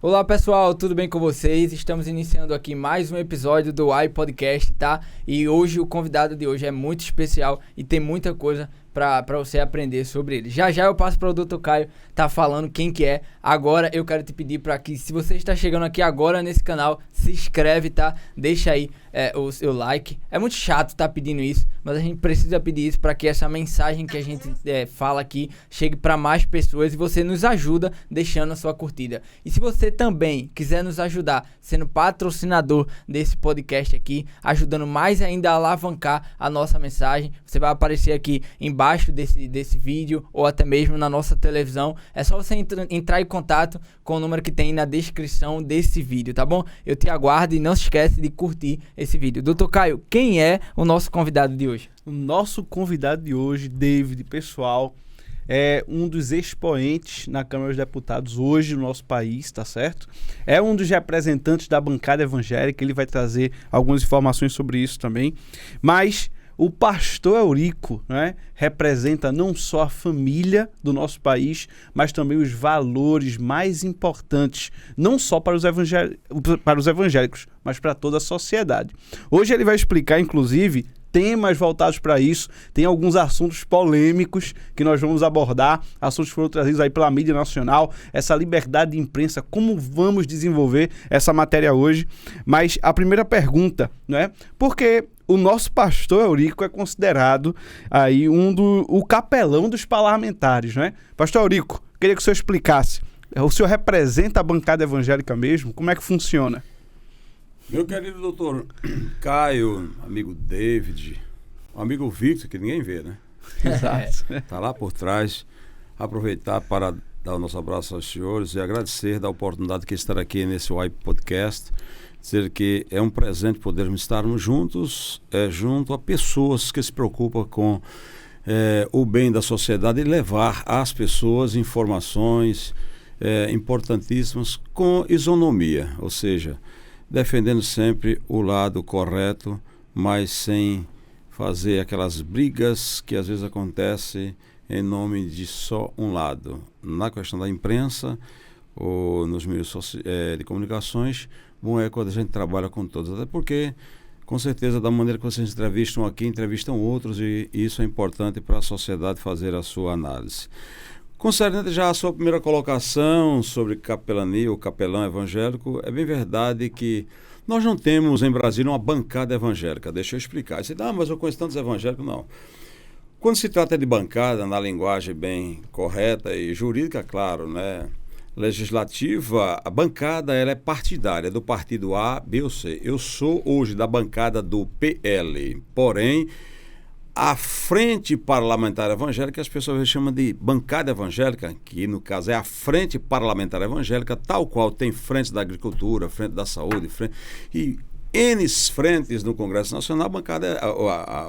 Olá pessoal, tudo bem com vocês? Estamos iniciando aqui mais um episódio do iPodcast, tá? E hoje o convidado de hoje é muito especial e tem muita coisa pra você aprender sobre ele. Já eu passo para o Dr. Caio tá falando quem que é. Agora eu quero te pedir para que, se você está chegando aqui agora nesse canal, se inscreve, tá? Deixa aí o seu like. É muito chato tá pedindo isso, mas a gente precisa pedir isso para que essa mensagem que a gente fala aqui chegue para mais pessoas e você nos ajuda deixando a sua curtida. E se você também quiser nos ajudar sendo patrocinador desse podcast aqui, ajudando mais ainda a alavancar a nossa mensagem, você vai aparecer aqui embaixo desse vídeo ou até mesmo na nossa televisão. É só você entrar em contato com o número que tem na descrição desse vídeo, tá bom? Eu te aguardo e não se esquece de curtir esse vídeo. Doutor Caio, quem é o nosso convidado de hoje? O nosso convidado de hoje, David, pessoal, é um dos expoentes na Câmara dos Deputados hoje no nosso país, tá certo? É um dos representantes da bancada evangélica, ele vai trazer algumas informações sobre isso também. Mas o pastor Eurico, né, representa não só a família do nosso país, mas também os valores mais importantes, não só para os evangélicos, mas para toda a sociedade. Hoje ele vai explicar, inclusive, temas voltados para isso. Tem alguns assuntos polêmicos que nós vamos abordar, assuntos que foram trazidos aí pela mídia nacional, essa liberdade de imprensa, como vamos desenvolver essa matéria hoje. Mas a primeira pergunta, né? Porque o nosso pastor Eurico é considerado aí o capelão dos parlamentares, né? Pastor Eurico, queria que o senhor explicasse. O senhor representa a bancada evangélica mesmo? Como é que funciona? Meu querido doutor Caio, amigo David, amigo Victor, que ninguém vê, né? Exato. Está lá por trás. Aproveitar para dar o nosso abraço aos senhores e agradecer da oportunidade de estar aqui nesse iPodcast. Dizer que é um presente podermos estarmos juntos, junto a pessoas que se preocupam com o bem da sociedade e levar às pessoas informações importantíssimas com isonomia, ou seja, defendendo sempre o lado correto, mas sem fazer aquelas brigas que às vezes acontecem em nome de só um lado. Na questão da imprensa ou nos meios de comunicações, bom é quando a gente trabalha com todos, até porque, com certeza, da maneira que vocês entrevistam aqui, entrevistam outros, e isso é importante para a sociedade fazer a sua análise. Concernente já a sua primeira colocação sobre capelania ou capelão evangélico, é bem verdade que nós não temos em Brasília uma bancada evangélica. Deixa eu explicar. Você diz, mas eu conheço tantos evangélicos. Não. Quando se trata de bancada, na linguagem bem correta e jurídica, claro, né, legislativa, a bancada ela é partidária, do partido A, B ou C. Eu sou hoje da bancada do PL, porém, a Frente Parlamentar Evangélica, as pessoas chamam de bancada evangélica, que no caso é a Frente Parlamentar Evangélica, tal qual tem frente da agricultura, frente da saúde, e N frentes no Congresso Nacional. A bancada,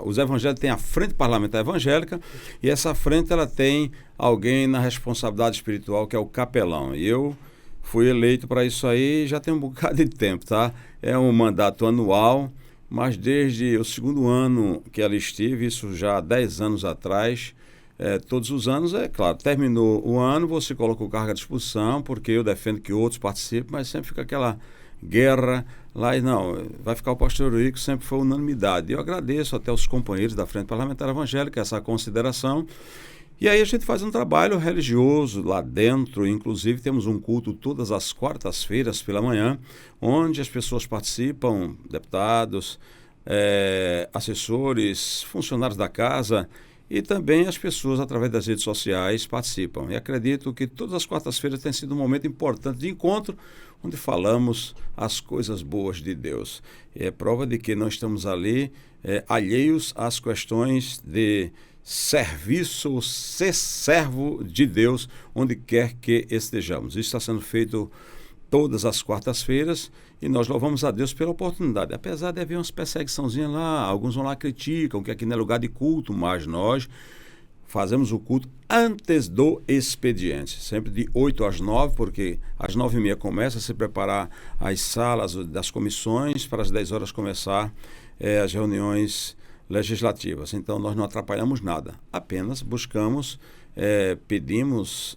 os evangélicos têm a Frente Parlamentar Evangélica, e essa frente ela tem alguém na responsabilidade espiritual, que é o capelão. E eu fui eleito para isso aí já tem um bocado de tempo, tá? É um mandato anual, mas desde o segundo ano que ela estive, isso já há 10 anos atrás, todos os anos, claro, terminou o ano, você coloca o cargo à disposição, porque eu defendo que outros participem, mas sempre fica aquela guerra lá, e não, vai ficar o pastor Eurico, sempre foi unanimidade. Eu agradeço até os companheiros da Frente Parlamentar Evangélica essa consideração. E aí a gente faz um trabalho religioso lá dentro, inclusive temos um culto todas as quartas-feiras pela manhã, onde as pessoas participam, deputados, assessores, funcionários da casa, e também as pessoas através das redes sociais participam. E acredito que todas as quartas-feiras tem sido um momento importante de encontro, onde falamos as coisas boas de Deus. E é prova de que nós estamos ali alheios às questões de serviço, ser servo de Deus onde quer que estejamos. Isso está sendo feito todas as quartas-feiras e nós louvamos a Deus pela oportunidade. Apesar de haver umas perseguiçãozinhas lá, alguns vão lá criticam que aqui não é lugar de culto, mas nós fazemos o culto antes do expediente, sempre de 8 às 9, porque às 9h30 começa a se preparar as salas das comissões, para às 10 horas começar as reuniões legislativas. Então, nós não atrapalhamos nada, apenas buscamos,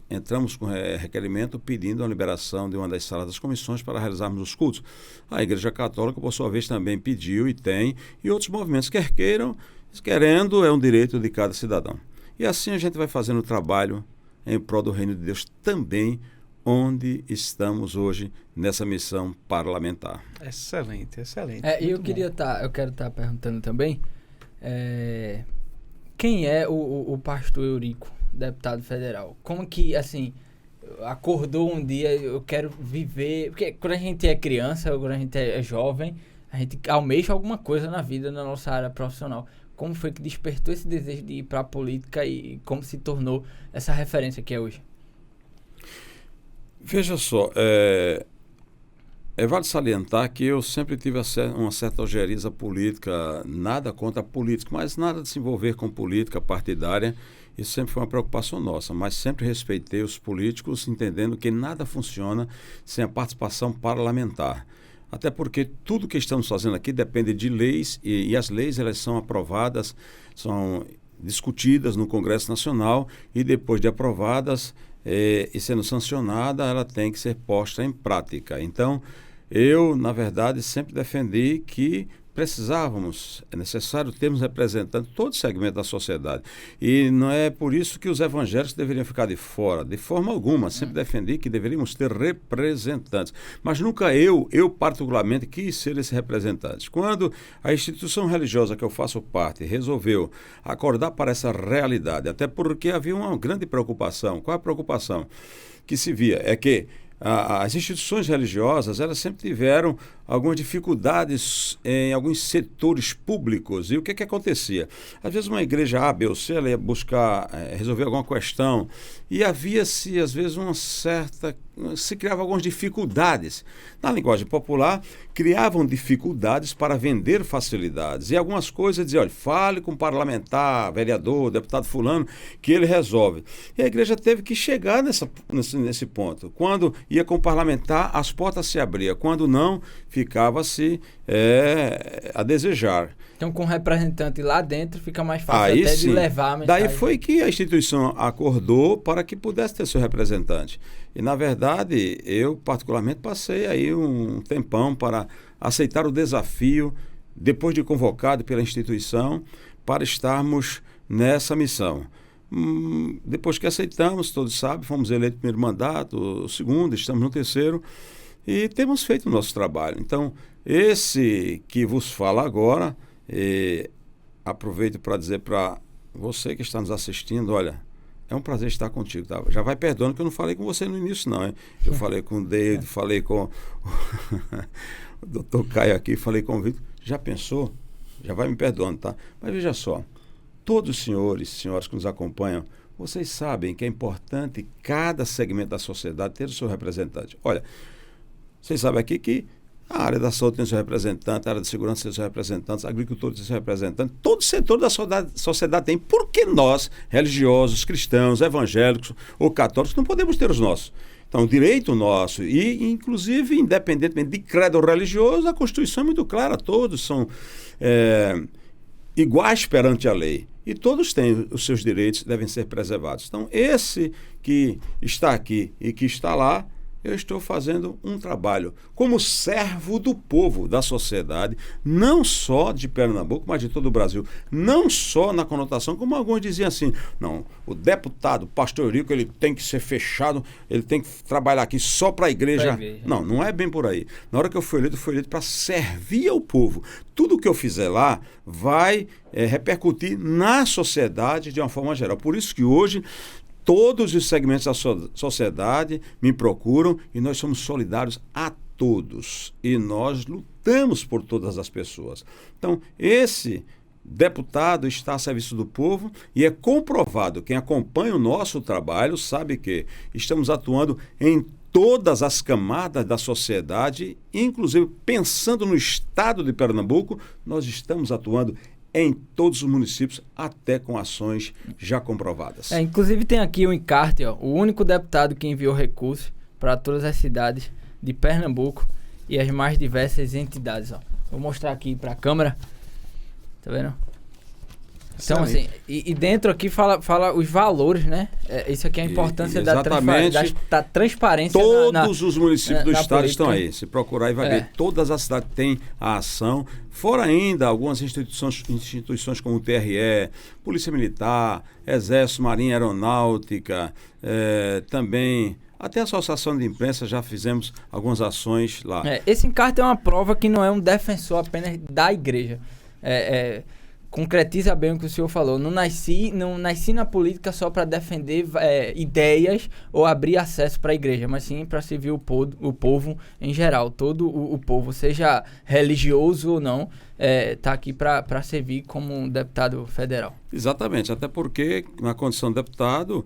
entramos com requerimento pedindo a liberação de uma das salas das comissões para realizarmos os cultos. A Igreja Católica, por sua vez, também pediu e tem, e outros movimentos, querendo, é um direito de cada cidadão. E assim a gente vai fazendo o trabalho em prol do Reino de Deus também, onde estamos hoje nessa missão parlamentar. Excelente, excelente. E eu quero estar perguntando também, quem é o pastor Eurico, deputado federal? Como que, assim, acordou um dia, eu quero viver... Porque quando a gente é criança, quando a gente é jovem, a gente almeja alguma coisa na vida, na nossa área profissional. Como foi que despertou esse desejo de ir para a política e como se tornou essa referência que é hoje? Veja só, vale salientar que eu sempre tive uma certa ojeriza política, nada contra político, mas nada de se envolver com política partidária. Isso sempre foi uma preocupação nossa, mas sempre respeitei os políticos, entendendo que nada funciona sem a participação parlamentar. Até porque tudo que estamos fazendo aqui depende de leis e as leis elas são aprovadas, são discutidas no Congresso Nacional e depois de aprovadas e sendo sancionada, ela tem que ser posta em prática. Então, eu, na verdade, sempre defendi que é necessário termos representantes de todo segmento da sociedade. E não é por isso que os evangélicos deveriam ficar de fora, de forma alguma. Sempre defendi que deveríamos ter representantes. Mas nunca eu particularmente, quis ser esse representante. Quando a instituição religiosa que eu faço parte resolveu acordar para essa realidade, até porque havia uma grande preocupação. Qual a preocupação que se via? É que as instituições religiosas, elas sempre tiveram algumas dificuldades em alguns setores públicos. E o que acontecia? Às vezes uma igreja A, B ou C, ela ia buscar resolver alguma questão e havia-se, às vezes, se criava algumas dificuldades. Na linguagem popular, criavam dificuldades para vender facilidades. E algumas coisas diziam, olha, fale com o parlamentar, vereador, deputado fulano, que ele resolve. E a igreja teve que chegar nesse ponto. Quando ia com o parlamentar, as portas se abriam. Quando não, ficava-se a desejar. Então, com o representante lá dentro, fica mais fácil de levar a mensagem. Daí foi que a instituição acordou para que pudesse ter seu representante. E, na verdade, eu particularmente passei aí um tempão para aceitar o desafio, depois de convocado pela instituição, para estarmos nessa missão. Depois que aceitamos, todos sabem, fomos eleitos no primeiro mandato, o segundo, estamos no terceiro, e temos feito o nosso trabalho. Então, esse que vos fala agora, aproveito para dizer para você que está nos assistindo, olha, é um prazer estar contigo, tá? Já vai perdoando que eu não falei com você no início, não, hein? Eu falei com o David, falei com o doutor Caio aqui, falei com o Vitor. Já pensou? Já vai me perdoando, tá? Mas veja só, todos os senhores e senhoras que nos acompanham, vocês sabem que é importante cada segmento da sociedade ter o seu representante. Olha, vocês sabem aqui que a área da saúde tem seu representante, a área de segurança tem seu representante, a agricultura tem seu representante, todo setor da sociedade tem. Por que nós, religiosos, cristãos, evangélicos ou católicos, não podemos ter os nossos? Então, o direito nosso, e inclusive, independentemente de credo religioso, a Constituição é muito clara, todos são iguais perante a lei. E todos têm os seus direitos, devem ser preservados. Então, esse que está aqui e que está lá, eu estou fazendo um trabalho como servo do povo, da sociedade, não só de Pernambuco, mas de todo o Brasil. Não só na conotação, como alguns diziam assim, não, o deputado, o pastor Eurico, ele tem que ser fechado, ele tem que trabalhar aqui só para a igreja. Não, não é bem por aí. Na hora que eu fui eleito para servir ao povo. Tudo que eu fizer lá vai repercutir na sociedade de uma forma geral. Por isso que hoje todos os segmentos da sociedade me procuram e nós somos solidários a todos. E nós lutamos por todas as pessoas. Então, esse deputado está a serviço do povo e é comprovado. Quem acompanha o nosso trabalho sabe que estamos atuando em todas as camadas da sociedade, inclusive pensando no estado de Pernambuco, nós estamos atuando em todos os municípios, até com ações já comprovadas. Inclusive tem aqui o encarte, o único deputado que enviou recursos para todas as cidades de Pernambuco e as mais diversas entidades. Vou mostrar aqui para a câmera, tá vendo? Então, assim, e dentro aqui fala os valores, né? Isso aqui é a importância da transparência. Todos os municípios do estado política. estão aí. Se procurar, aí vai ver. Todas as cidades têm a ação. Fora ainda algumas instituições como o TRE, Polícia Militar, Exército, Marinha Aeronáutica, também... Até a Associação de Imprensa já fizemos algumas ações lá. Esse encarte é uma prova que não é um defensor apenas da igreja. Concretiza bem o que o senhor falou. Não nasci na política só para defender ideias ou abrir acesso para a igreja, mas sim para servir o povo em geral. Todo o povo, seja religioso ou não, está aqui para servir como um deputado federal. Exatamente, até porque na condição de deputado,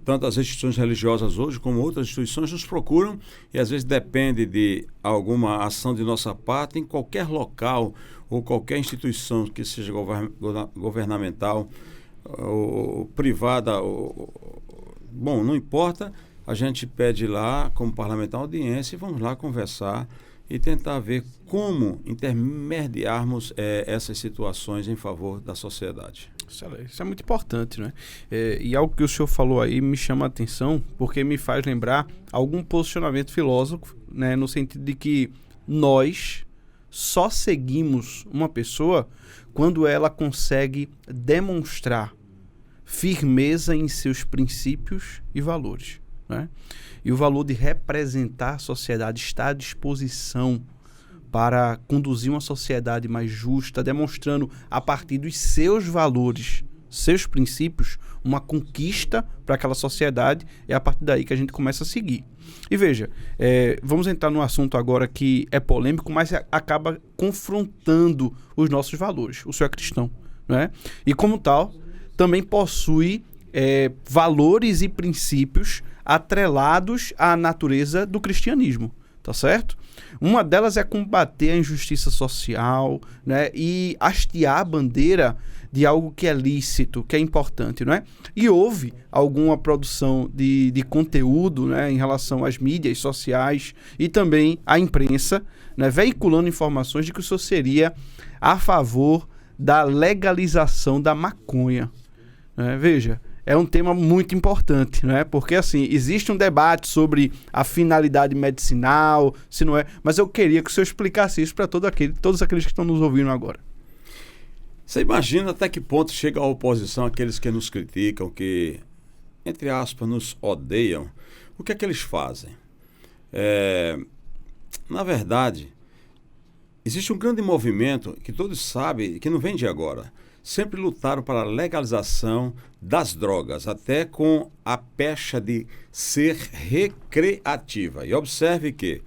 tanto as instituições religiosas hoje como outras instituições nos procuram e às vezes depende de alguma ação de nossa parte em qualquer local ou qualquer instituição que seja governamental ou privada, bom, não importa, a gente pede lá como parlamentar audiência e vamos lá conversar e tentar ver como intermediarmos essas situações em favor da sociedade. Isso é muito importante, né? E algo que o senhor falou aí me chama a atenção, porque me faz lembrar algum posicionamento filosófico, né? No sentido de que nós só seguimos uma pessoa quando ela consegue demonstrar firmeza em seus princípios e valores, né? E o valor de representar a sociedade, estar à disposição para conduzir uma sociedade mais justa, demonstrando a partir dos seus valores, seus princípios, uma conquista para aquela sociedade, é a partir daí que a gente começa a seguir. E veja, vamos entrar num assunto agora que é polêmico, mas acaba confrontando os nossos valores. O senhor é cristão, não é? E como tal, também possui valores e princípios atrelados à natureza do cristianismo, tá certo? Uma delas é combater a injustiça social, né, e hastear a bandeira de algo que é lícito, que é importante, não é? E houve alguma produção de conteúdo, né, em relação às mídias sociais e também à imprensa, né, veiculando informações de que o senhor seria a favor da legalização da maconha, né? Veja, é um tema muito importante, né? Porque, assim, existe um debate sobre a finalidade medicinal, se não é, mas eu queria que o senhor explicasse isso para todos aqueles que estão nos ouvindo agora. Você imagina até que ponto chega a oposição, aqueles que nos criticam, que, entre aspas, nos odeiam. O que é que eles fazem? Na verdade, existe um grande movimento que todos sabem, que não vem de agora. Sempre lutaram para a legalização das drogas, até com a pecha de ser recreativa. E observe que,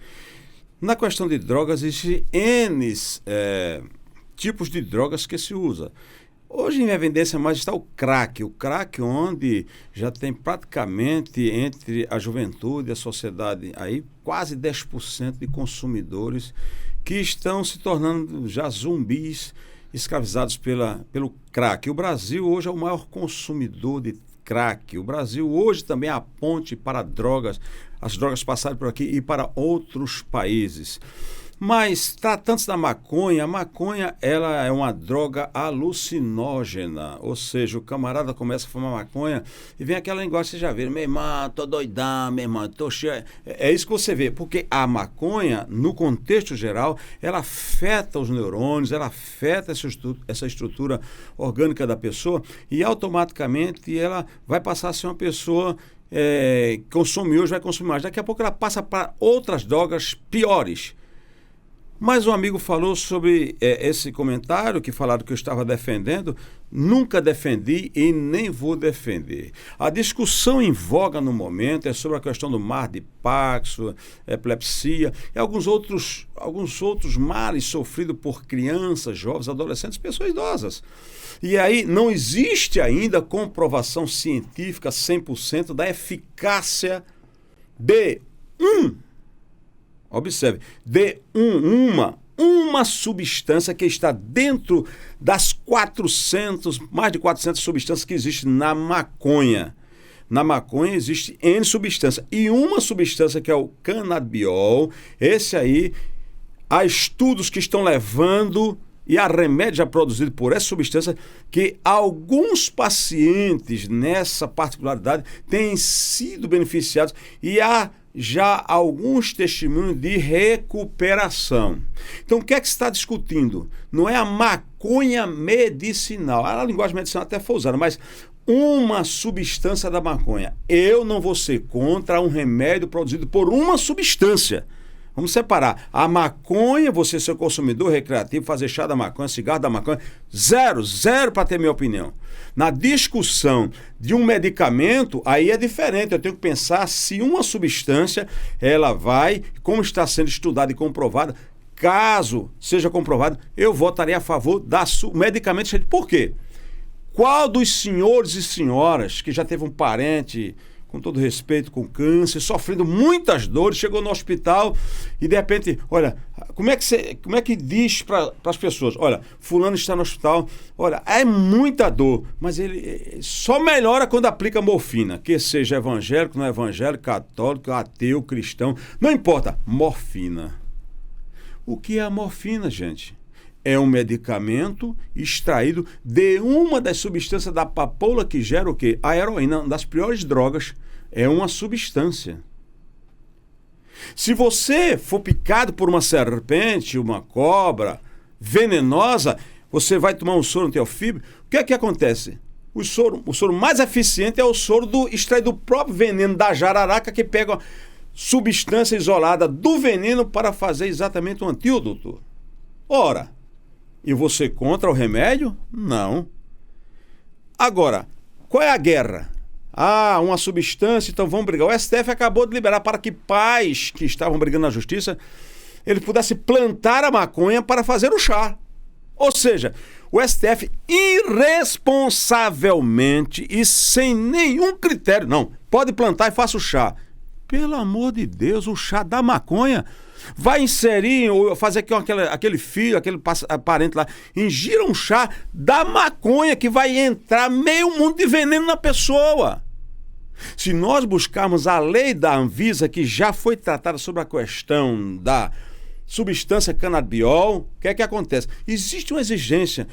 na questão de drogas, existem N tipos de drogas que se usa. Hoje em evidência mais está o crack onde já tem praticamente entre a juventude e a sociedade aí quase 10% de consumidores que estão se tornando já zumbis escravizados pelo crack. O Brasil hoje é o maior consumidor de crack. O Brasil hoje também é a ponte para drogas, as drogas passarem por aqui e para outros países. Mas, tratando-se da maconha, a maconha ela é uma droga alucinógena, ou seja, o camarada começa a fumar maconha e vem aquela linguagem que você já viu, meu irmão, tô doidão, meu irmão, tô cheio. É isso que você vê, porque a maconha, no contexto geral, ela afeta os neurônios, ela afeta essa estrutura orgânica da pessoa e automaticamente ela vai passar a ser uma pessoa consome hoje, vai consumir mais. Daqui a pouco ela passa para outras drogas piores. Mas um amigo falou sobre esse comentário, que falaram que eu estava defendendo. Nunca defendi e nem vou defender. A discussão em voga no momento é sobre a questão do mar de Parkinson, epilepsia e alguns outros males sofridos por crianças, jovens, adolescentes, pessoas idosas. E aí não existe ainda comprovação científica 100% da eficácia de observe, de uma substância que está dentro das mais de 400 substâncias que existem na maconha. Na maconha existe N substância. E uma substância que é o canabiol, esse aí, há estudos que estão levando e há remédio já produzido por essa substância que alguns pacientes nessa particularidade têm sido beneficiados e há já alguns testemunhos de recuperação. Então, o que é que se está discutindo? Não é a maconha medicinal. A linguagem medicinal até foi usada, mas uma substância da maconha. Eu não vou ser contra um remédio produzido por uma substância. Vamos separar. A maconha, você ser consumidor recreativo, fazer chá da maconha, cigarro da maconha, zero para ter minha opinião. Na discussão de um medicamento, aí é diferente. Eu tenho que pensar se uma substância, ela vai, como está sendo estudada e comprovada, caso seja comprovado, eu votaria a favor da medicamento. Por quê? Qual dos senhores e senhoras que já teve um parente, com todo respeito, com câncer, sofrendo muitas dores, chegou no hospital e de repente, olha, como é que diz para as pessoas, olha, fulano está no hospital, olha, é muita dor, mas ele só melhora quando aplica morfina, que seja evangélico, não evangélico, católico, ateu, cristão, não importa, morfina. O que é a morfina, gente? É um medicamento extraído de uma das substâncias da papoula que gera o quê? A heroína, uma das piores drogas, é uma substância. Se você for picado por uma serpente, uma cobra venenosa, você vai tomar um soro antiofíbico, o que é que acontece? O soro mais eficiente é o soro extraído do próprio veneno da jararaca, que pega a substância isolada do veneno para fazer exatamente um antídoto. Ora, e você contra o remédio? Não. Agora, qual é a guerra? Uma substância, então vamos brigar. O STF acabou de liberar para que pais que estavam brigando na justiça, eles pudessem plantar a maconha para fazer o chá. Ou seja, o STF irresponsavelmente e sem nenhum critério, não, pode plantar e faça o chá. Pelo amor de Deus, o chá da maconha vai inserir, ou fazer aquele filho, aquele parente lá, ingira um chá da maconha que vai entrar meio mundo de veneno na pessoa. Se nós buscarmos a lei da Anvisa, que já foi tratada sobre a questão da substância canabidiol, o que é que acontece? Existe uma exigência,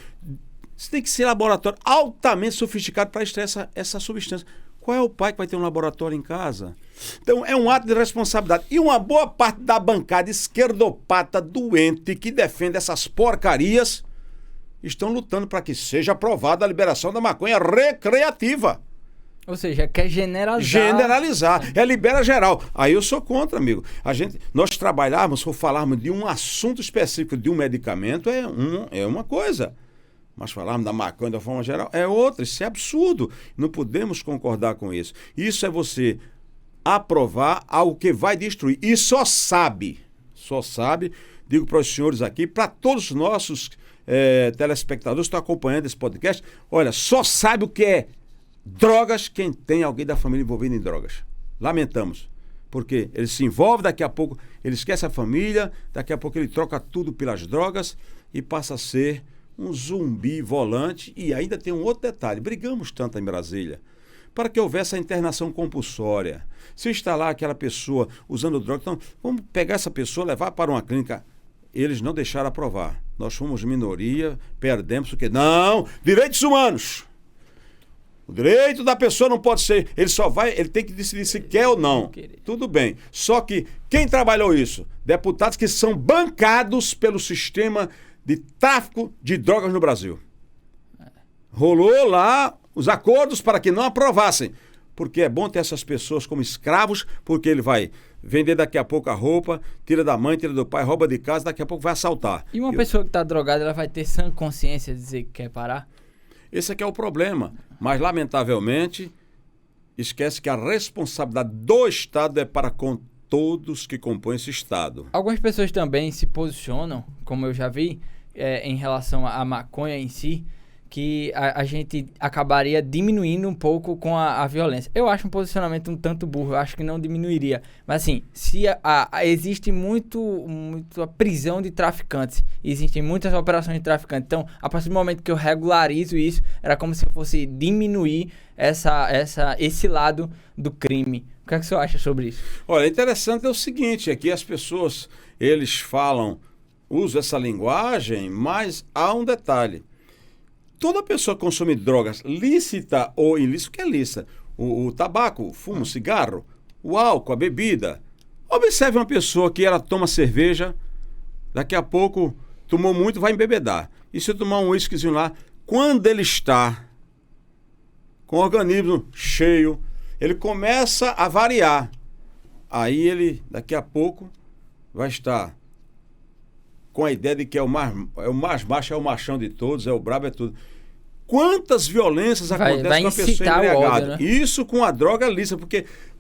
você tem que ser laboratório altamente sofisticado para extrair essa substância. Qual é o pai que vai ter um laboratório em casa? Então, é um ato de responsabilidade. E uma boa parte da bancada esquerdopata doente que defende essas porcarias estão lutando para que seja aprovada a liberação da maconha recreativa. Ou seja, quer generalizar. Generalizar. É libera geral. Aí eu sou contra, amigo. Nós trabalharmos ou falarmos de um assunto específico de um medicamento é uma coisa. Mas falarmos da maconha de forma geral é outra. Isso é absurdo. Não podemos concordar com isso. Isso é você aprovar algo que vai destruir. E só sabe, digo para os senhores aqui, para todos os nossos telespectadores que estão acompanhando esse podcast, olha, só sabe o que é drogas quem tem alguém da família envolvido em drogas. Lamentamos. Porque ele se envolve, daqui a pouco ele esquece a família, daqui a pouco ele troca tudo pelas drogas e passa a ser um zumbi volante. E ainda tem um outro detalhe, brigamos tanto em Brasília para que houvesse a internação compulsória. Se está lá aquela pessoa usando droga, então vamos pegar essa pessoa, levar para uma clínica. Eles não deixaram aprovar. Nós fomos minoria, perdemos, porque não, direitos humanos. O direito da pessoa não pode ser, ele tem que decidir se quer ou não. Tudo bem. Só que quem trabalhou isso? Deputados que são bancados pelo sistema de tráfico de drogas no Brasil. Rolou lá os acordos para que não aprovassem. Porque é bom ter essas pessoas como escravos, porque ele vai vender daqui a pouco a roupa, tira da mãe, tira do pai, rouba de casa, daqui a pouco vai assaltar. E uma pessoa que está drogada, ela vai ter sã consciência de dizer que quer parar? Esse aqui é o problema. Mas, lamentavelmente, esquece que a responsabilidade do Estado é para com todos que compõem esse Estado. Algumas pessoas também se posicionam, como eu já vi, em relação à maconha em si, que a gente acabaria diminuindo um pouco com a violência. Eu acho um posicionamento um tanto burro, eu acho que não diminuiria. Mas assim, se existe muita prisão de traficantes, existem muitas operações de traficantes, então a partir do momento que eu regularizo isso, era como se eu fosse diminuir esse lado do crime. O que é que você acha sobre isso? Olha, interessante é o seguinte, aqui as pessoas, eles falam uso essa linguagem, mas há um detalhe. Toda pessoa que consome drogas, lícita ou ilícita, o que é lícita? O tabaco, o fumo, o cigarro, o álcool, a bebida. Observe uma pessoa que ela toma cerveja, daqui a pouco tomou muito, vai embebedar. E se eu tomar um uísquezinho lá, quando ele está com o organismo cheio, ele começa a variar. Aí ele, daqui a pouco, vai estar com a ideia de que é o mais macho, é o machão de todos, é o brabo, é tudo. Quantas violências acontecem com a pessoa embriagada? Ódio, né? Isso com a droga lícita.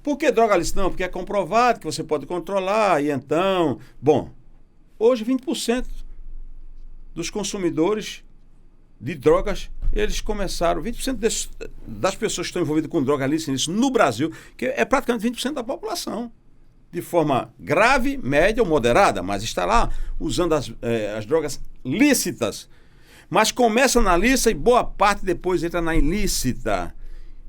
Por que droga lícita? Não, porque é comprovado que você pode controlar, e então... Bom, hoje 20% dos consumidores de drogas, eles começaram... 20% das pessoas que estão envolvidas com droga lícita no Brasil, que é praticamente 20% da população. De forma grave, média ou moderada, mas está lá usando as drogas lícitas. Mas começa na lícita e boa parte depois entra na ilícita.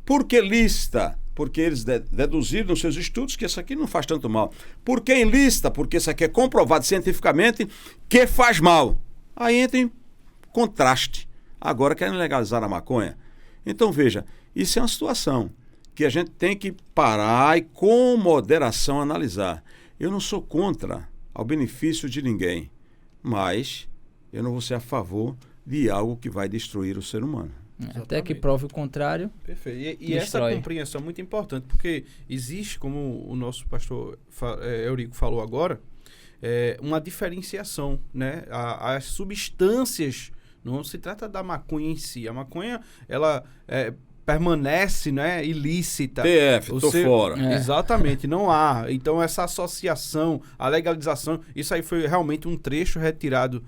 Por que lícita? Porque eles deduziram nos seus estudos que isso aqui não faz tanto mal. Por que ilícita? Porque isso aqui é comprovado cientificamente que faz mal. Aí entra em contraste. Agora querem legalizar a maconha. Então veja, isso é uma situação que a gente tem que parar e com moderação analisar. Eu não sou contra ao benefício de ninguém, mas eu não vou ser a favor de algo que vai destruir o ser humano. Até que prove o contrário. Perfeito. E essa compreensão é muito importante, porque existe, como o nosso pastor Eurico falou agora, uma diferenciação, né? As substâncias, não se trata da maconha em si. A maconha, ela permanece, né, ilícita. TF, tô fora. Exatamente, não há. Então essa associação, a legalização, isso aí foi realmente um trecho retirado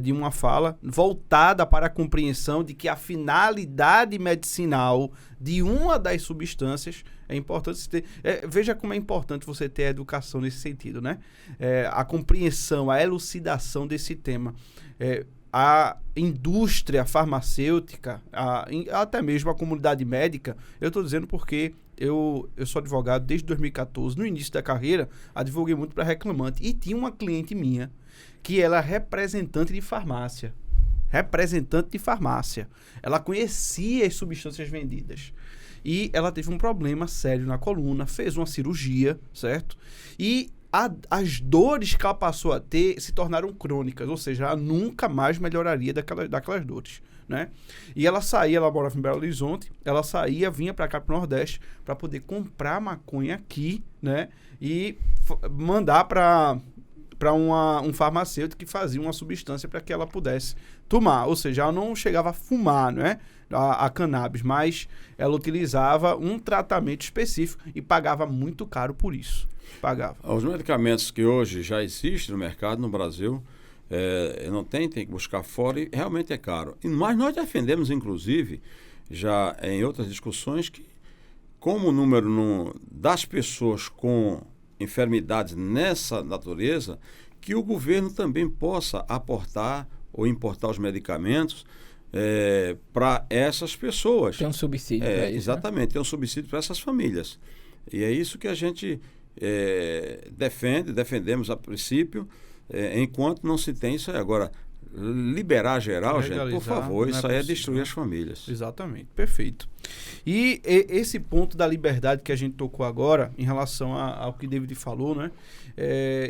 de uma fala voltada para a compreensão de que a finalidade medicinal de uma das substâncias é importante ter. Veja como é importante você ter a educação nesse sentido, né? A compreensão, a elucidação desse tema. A indústria farmacêutica, até mesmo a comunidade médica, eu estou dizendo porque eu sou advogado desde 2014, no início da carreira, advoguei muito para reclamante, e tinha uma cliente minha que ela é representante de farmácia. Ela conhecia as substâncias vendidas. E ela teve um problema sério na coluna, fez uma cirurgia, certo? E as dores que ela passou a ter se tornaram crônicas, ou seja, ela nunca mais melhoraria daquelas dores, né? E ela morava em Belo Horizonte, ela saía, vinha para cá, para o Nordeste, para poder comprar maconha aqui, né? E mandar para um farmacêutico que fazia uma substância para que ela pudesse tomar, ou seja, ela não chegava a fumar, né? A cannabis, mas ela utilizava um tratamento específico e pagava muito caro por isso. Os medicamentos que hoje já existem no mercado no Brasil, não tem que buscar fora e realmente é caro. Mas nós defendemos, inclusive, já em outras discussões, que como o número das pessoas com enfermidades nessa natureza, que o governo também possa aportar ou importar os medicamentos para essas pessoas. Tem um subsídio para isso. Exatamente, tem um subsídio para essas famílias. E é isso que a gente defendemos a princípio, enquanto não se tem isso aí. Agora, liberar geral, gente, por favor, isso aí é destruir as famílias. Exatamente, perfeito. E esse ponto da liberdade que a gente tocou agora, em relação ao que David falou, né?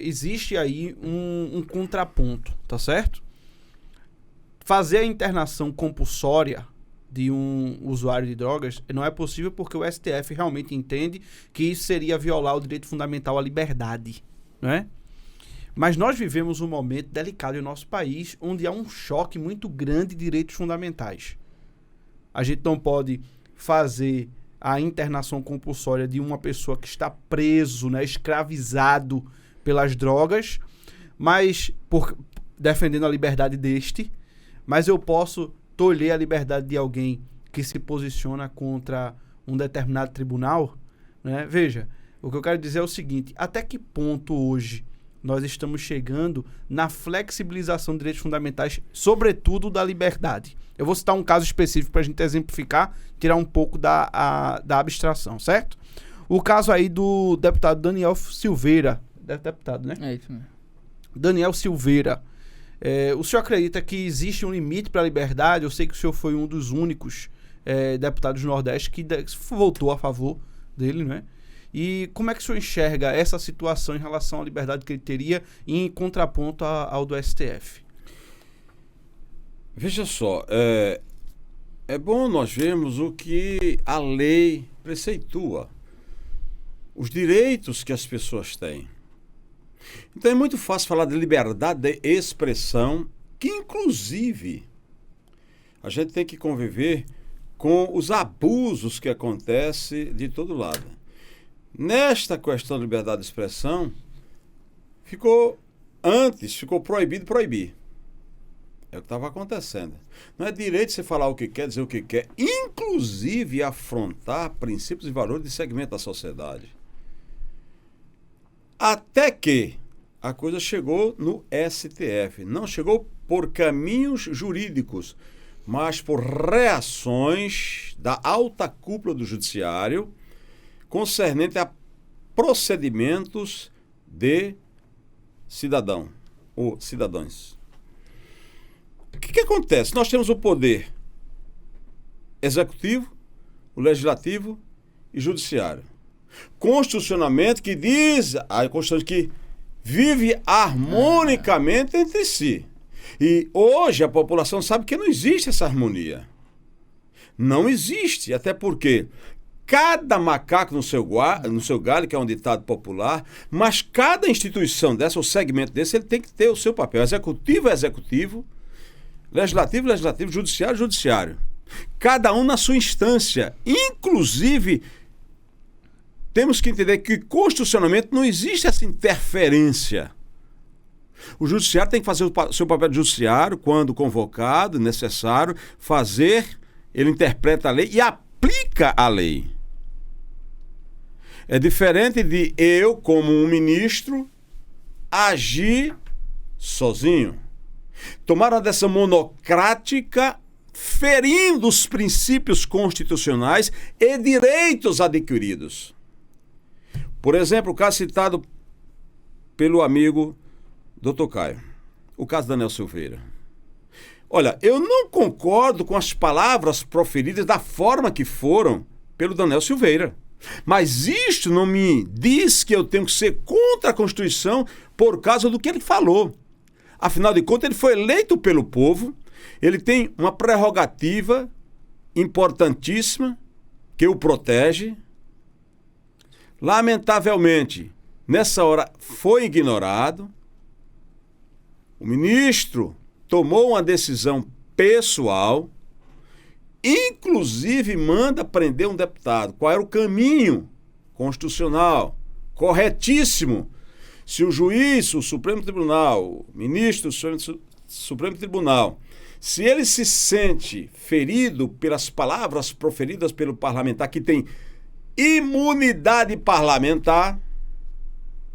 Existe aí um contraponto, tá certo? Fazer a internação compulsória de um usuário de drogas não é possível porque o STF realmente entende que isso seria violar o direito fundamental à liberdade, né? Mas nós vivemos um momento delicado em nosso país, onde há um choque muito grande de direitos fundamentais. A gente não pode fazer a internação compulsória de uma pessoa que está preso, né, escravizado pelas drogas, mas defendendo a liberdade deste, mas eu posso tolher a liberdade de alguém que se posiciona contra um determinado tribunal, né? Veja, o que eu quero dizer é o seguinte: até que ponto hoje nós estamos chegando na flexibilização de direitos fundamentais, sobretudo da liberdade? Eu vou citar um caso específico para a gente exemplificar, tirar um pouco da abstração, certo? O caso aí do deputado Daniel Silveira, deputado, né? É isso mesmo. Daniel Silveira, O senhor acredita que existe um limite para a liberdade? Eu sei que o senhor foi um dos únicos deputados do Nordeste que votou a favor dele, né? E como é que o senhor enxerga essa situação em relação à liberdade que ele teria em contraponto ao do STF? Veja só, é bom nós vermos o que a lei preceitua, os direitos que as pessoas têm. Então é muito fácil falar de liberdade de expressão, que inclusive a gente tem que conviver com os abusos que acontecem de todo lado. Nesta questão de liberdade de expressão, ficou proibido proibir. É o que estava acontecendo. Não é direito de você falar o que quer, dizer o que quer, inclusive afrontar princípios e valores de segmento da sociedade. Até que a coisa chegou no STF. Não chegou por caminhos jurídicos, mas por reações da alta cúpula do judiciário concernente a procedimentos de cidadão ou cidadãos. O que acontece? Nós temos o poder executivo, o legislativo e judiciário. Constitucionamento que diz, a Constituição que vive harmonicamente entre si. E hoje a população sabe que não existe essa harmonia. Não existe, até porque cada macaco no seu galho, que é um ditado popular, mas cada instituição dessa, ou segmento desse, ele tem que ter o seu papel. Executivo é executivo, legislativo, legislativo, judiciário, judiciário. Cada um na sua instância. Inclusive, temos que entender que constitucionalmente não existe essa interferência. O judiciário tem que fazer o seu papel de judiciário, quando convocado, necessário, ele interpreta a lei e aplica a lei. É diferente de eu, como um ministro, agir sozinho. Tomar uma decisão monocrática, ferindo os princípios constitucionais e direitos adquiridos. Por exemplo, o caso citado pelo amigo Dr. Caio, o caso Daniel Silveira. Olha, eu não concordo com as palavras proferidas da forma que foram pelo Daniel Silveira. Mas isto não me diz que eu tenho que ser contra a Constituição por causa do que ele falou. Afinal de contas, ele foi eleito pelo povo, ele tem uma prerrogativa importantíssima que o protege. Lamentavelmente, nessa hora foi ignorado. O ministro tomou uma decisão pessoal, inclusive manda prender um deputado. Qual era o caminho constitucional? Corretíssimo. Se o juiz, o Supremo Tribunal, o ministro do Supremo Tribunal, se ele se sente ferido pelas palavras proferidas pelo parlamentar, que tem imunidade parlamentar,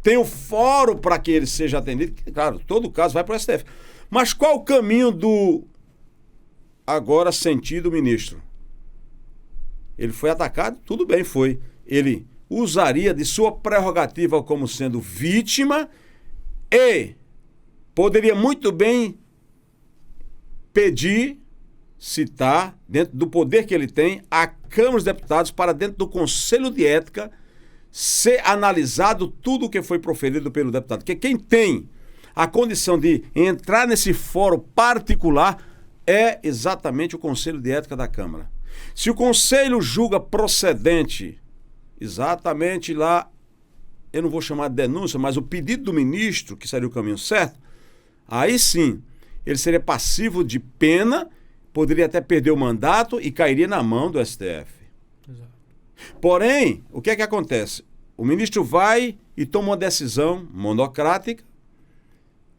tem o fórum para que ele seja atendido, claro, todo caso vai para o STF. Mas qual o caminho do agora sentido ministro? Ele foi atacado? Tudo bem, foi. Ele usaria de sua prerrogativa como sendo vítima e poderia muito bem pedir, citar, dentro do poder que ele tem, a Câmara dos Deputados para dentro do Conselho de Ética ser analisado tudo o que foi proferido pelo deputado. Porque quem tem a condição de entrar nesse fórum particular é exatamente o Conselho de Ética da Câmara. Se o Conselho julga procedente, exatamente lá, eu não vou chamar de denúncia, mas o pedido do ministro, que seria o caminho certo, aí sim, ele seria passivo de pena, poderia até perder o mandato e cairia na mão do STF. Exato. Porém, o que é que acontece? O ministro vai e toma uma decisão monocrática,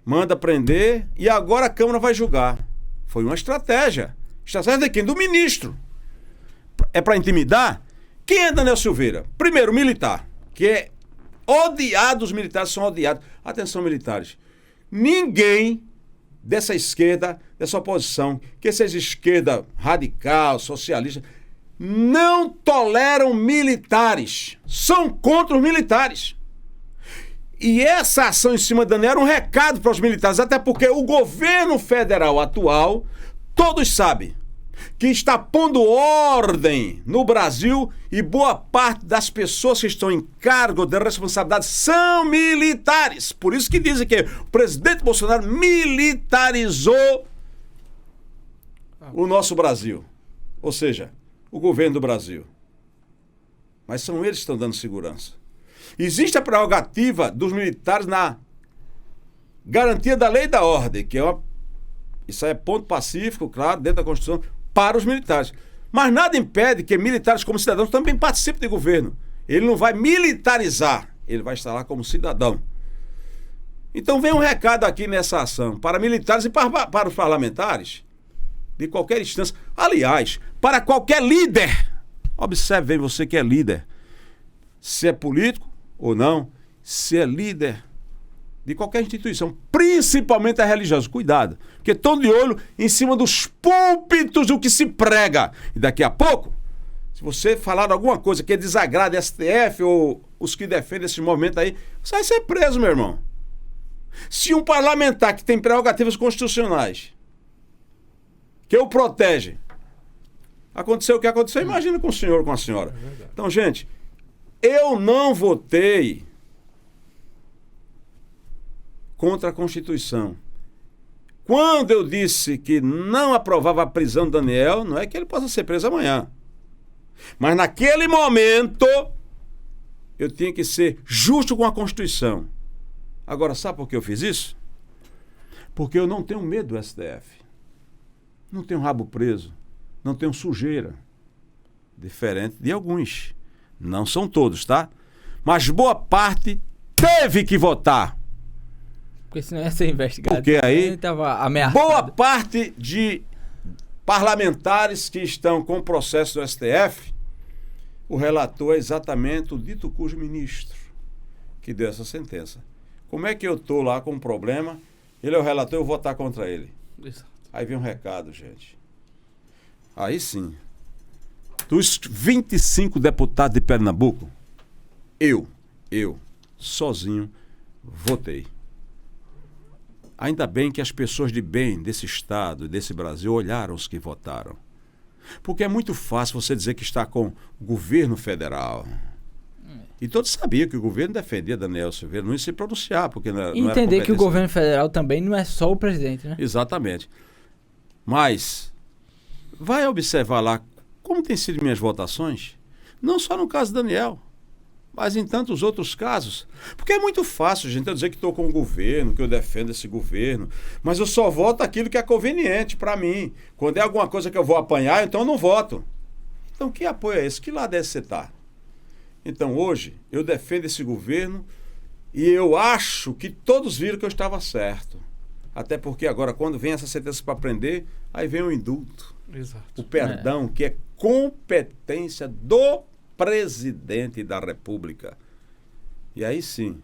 manda prender e agora a Câmara vai julgar. Foi uma estratégia. Estratégia de quem? Do ministro. É para intimidar? Quem é Daniel Silveira? Primeiro, militar, que é odiado, os militares são odiados. Atenção, militares. Ninguém dessa esquerda, dessa oposição, que seja esquerda radical, socialista, não toleram militares. São contra os militares. E essa ação em cima de Daniel era um recado para os militares, até porque o governo federal atual, todos sabem, que está pondo ordem no Brasil e boa parte das pessoas que estão em cargo de responsabilidade são militares. Por isso que dizem que o presidente Bolsonaro militarizou o nosso Brasil. Ou seja, o governo do Brasil. Mas são eles que estão dando segurança. Existe a prerrogativa dos militares na garantia da lei e da ordem, que é isso aí é ponto pacífico, claro, dentro da Constituição, para os militares. Mas nada impede que militares como cidadãos também participem de governo. Ele não vai militarizar, ele vai estar lá como cidadão. Então vem um recado aqui nessa ação para militares e para os parlamentares de qualquer instância. Aliás, para qualquer líder. Observe bem, você que é líder. Se é político ou não, se é líder de qualquer instituição, principalmente a religiosa. Cuidado, porque estão de olho em cima dos púlpitos do que se prega. E daqui a pouco, se você falar alguma coisa que desagrada STF ou os que defendem esse movimento aí, você vai ser preso, meu irmão. Se um parlamentar que tem prerrogativas constitucionais, que o protege, aconteceu o que aconteceu, imagina com o senhor ou com a senhora. Então, gente, eu não votei contra a Constituição. Quando eu disse que não aprovava a prisão do Daniel, não é que ele possa ser preso amanhã. Mas naquele momento, eu tinha que ser justo com a Constituição. Agora, sabe por que eu fiz isso? Porque eu não tenho medo do STF. Não tenho rabo preso. Não tenho sujeira. Diferente de alguns. Não são todos, tá? Mas boa parte teve que votar. Porque senão ia ser investigado. Porque aí, ele tava ameaçado. boa parte de parlamentares que estão com o processo do STF, o relator é exatamente o dito cujo ministro que deu essa sentença. Como é que eu estou lá com um problema, ele é o relator, eu vou votar contra ele. Exato. Aí vem um recado, gente. Aí sim. Dos 25 deputados de Pernambuco, eu, sozinho, votei. Ainda bem que as pessoas de bem desse estado, desse Brasil, olharam os que votaram. Porque é muito fácil você dizer que está com o governo federal. E todos sabiam que o governo defendia Daniel Silveira, não ia se pronunciar, porque não era entender que o governo federal também não é só o presidente, né? Exatamente. Mas vai observar lá como têm sido minhas votações, não só no caso do Daniel, mas em tantos outros casos. Porque é muito fácil, gente, eu dizer que estou com o governo, que eu defendo esse governo, mas eu só voto aquilo que é conveniente para mim. Quando é alguma coisa que eu vou apanhar, então eu não voto. Então que apoio é esse? Que lado é você tá? Então hoje eu defendo esse governo e eu acho que todos viram que eu estava certo. Até porque agora, quando vem essa sentença para prender, aí vem o indulto. Exato. O perdão, que é competência do presidente da República. E aí sim,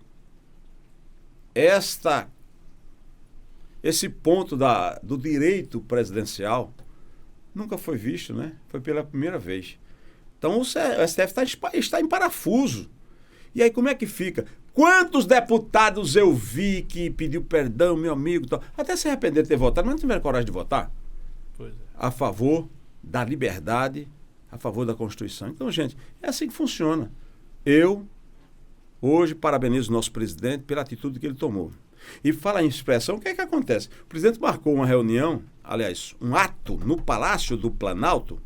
esse ponto do direito presidencial nunca foi visto, né? Foi pela primeira vez. Então o STF está em parafuso. E aí como é que fica? Quantos deputados eu vi que pediu perdão, meu amigo, tal, até se arrepender de ter votado, mas não tiveram coragem de votar? Pois é. A favor da liberdade, a favor da Constituição. Então, gente, é assim que funciona. Eu, hoje, parabenizo o nosso presidente pela atitude que ele tomou. E fala em expressão, o que é que acontece? O presidente marcou uma reunião, aliás, um ato no Palácio do Planalto,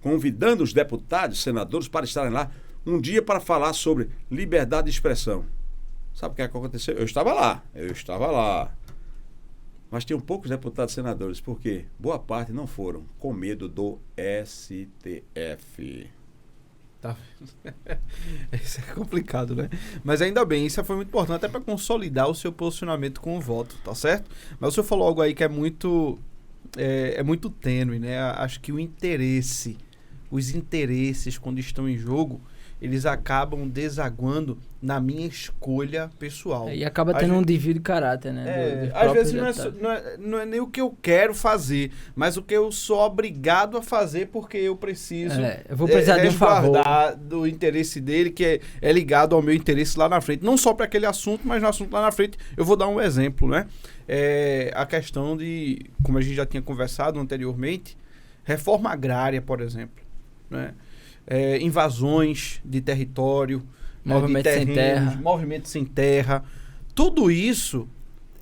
convidando os deputados, senadores, para estarem lá um dia para falar sobre liberdade de expressão. Sabe o que é que aconteceu? Eu estava lá. Mas tinham poucos deputados e senadores, porque boa parte não foram, com medo do STF. Tá vendo? Isso é complicado, né? Mas ainda bem, isso foi muito importante até para consolidar o seu posicionamento com o voto, tá certo? Mas o senhor falou algo aí que é muito tênue, né? Acho que o interesse os interesses, quando estão em jogo, eles acabam desaguando na minha escolha pessoal. E acaba tendo um desvio de caráter, né? Às vezes não é nem o que eu quero fazer, mas o que eu sou obrigado a fazer porque eu preciso eu vou precisar de um favor do interesse dele, que é ligado ao meu interesse lá na frente. Não só para aquele assunto, mas no assunto lá na frente. Eu vou dar um exemplo, né? A questão de, como a gente já tinha conversado anteriormente, reforma agrária, por exemplo, né? Invasões de território, movimento sem terra. Movimento sem terra. Tudo isso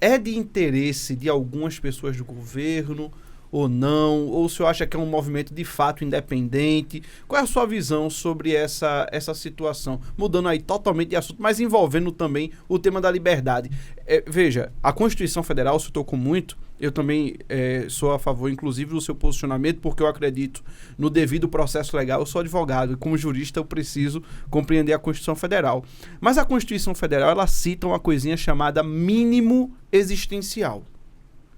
é de interesse de algumas pessoas do governo ou não? Ou o senhor acha que é um movimento de fato independente? Qual é a sua visão sobre essa situação? Mudando aí totalmente de assunto, mas envolvendo também o tema da liberdade. Veja, a Constituição Federal se tocou muito. Eu também sou a favor, inclusive, do seu posicionamento, porque eu acredito no devido processo legal. Eu sou advogado e, como jurista, eu preciso compreender a Constituição Federal. Mas a Constituição Federal, ela cita uma coisinha chamada mínimo existencial.